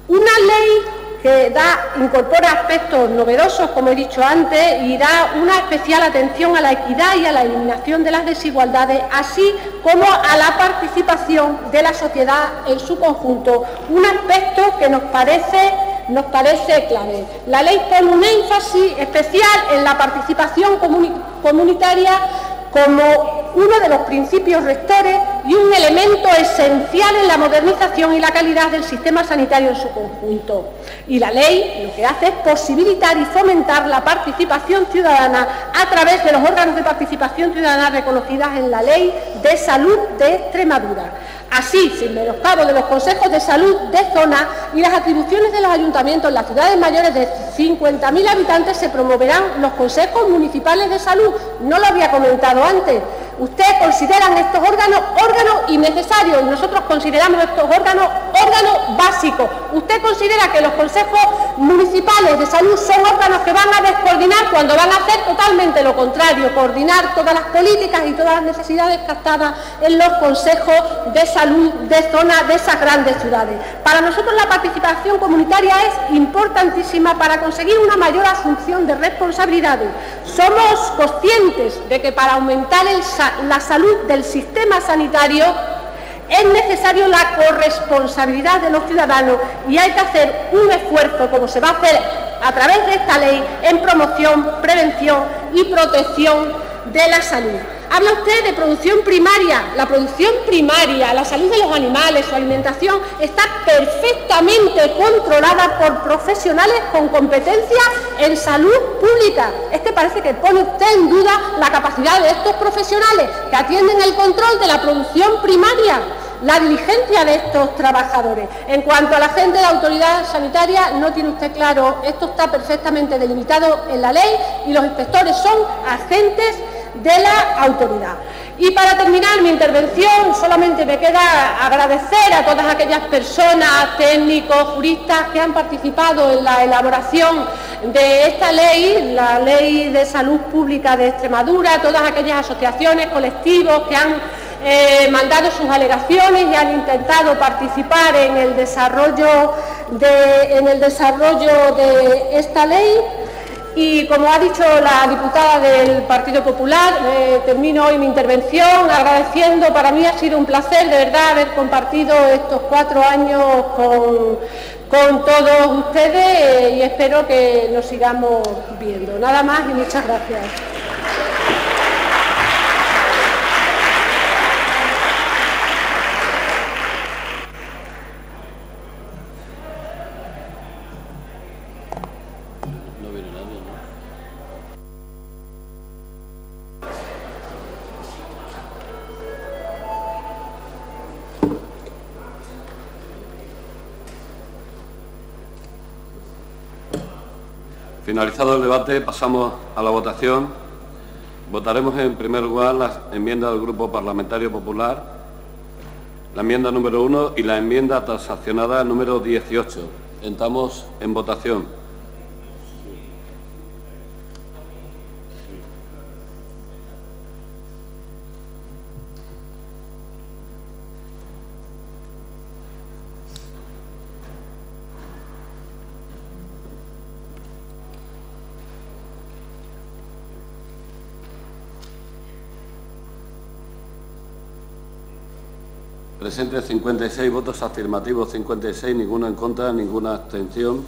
Una ley que incorpora aspectos novedosos, como he dicho antes, y da una especial atención a la equidad y a la eliminación de las desigualdades, así como a la participación de la sociedad en su conjunto, un aspecto que nos parece clave. La ley pone un énfasis especial en la participación comunitaria como uno de los principios rectores y un elemento esencial en la modernización y la calidad del sistema sanitario en su conjunto. Y la ley lo que hace es posibilitar y fomentar la participación ciudadana a través de los órganos de participación ciudadana reconocidas en la Ley de Salud de Extremadura. Así, sin menoscabo de los consejos de salud de zona y las atribuciones de los ayuntamientos en las ciudades mayores de 50.000 habitantes, se promoverán los consejos municipales de salud. No lo había comentado antes. Ustedes consideran estos órganos innecesarios y nosotros consideramos estos órganos básicos. Usted considera que los consejos municipales de salud son órganos que van a descoordinar, cuando van a hacer totalmente lo contrario, coordinar todas las políticas y todas las necesidades captadas en los consejos de salud de zona de esas grandes ciudades. Para nosotros la participación comunitaria es importantísima para conseguir una mayor asunción de responsabilidades. Somos conscientes de que para aumentar la salud del sistema sanitario es necesario la corresponsabilidad de los ciudadanos y hay que hacer un esfuerzo, como se va a hacer a través de esta ley, en promoción, prevención y protección de la salud. Habla usted de producción primaria. La producción primaria, la salud de los animales, su alimentación, está perfectamente controlada por profesionales con competencia en salud pública. Es que parece que pone usted en duda la capacidad de estos profesionales que atienden el control de la producción primaria, la diligencia de estos trabajadores. En cuanto a la gente de la autoridad sanitaria, no tiene usted claro, esto está perfectamente delimitado en la ley y los inspectores son agentes de la autoridad. Y para terminar mi intervención, solamente me queda agradecer a todas aquellas personas, técnicos, juristas que han participado en la elaboración de esta ley, la Ley de Salud Pública de Extremadura, todas aquellas asociaciones, colectivos que han mandado sus alegaciones y han intentado participar en el desarrollo de esta ley. Y como ha dicho la diputada del Partido Popular, termino hoy mi intervención agradeciendo. Para mí ha sido un placer, de verdad, haber compartido estos 4 años con todos ustedes y espero que nos sigamos viendo. Nada más y muchas gracias. Finalizado el debate, pasamos a la votación. Votaremos en primer lugar las enmiendas del Grupo Parlamentario Popular, la enmienda número 1 y la enmienda transaccionada número 18. Entramos en votación. Presentes 56 votos afirmativos, 56, ninguno en contra, ninguna abstención.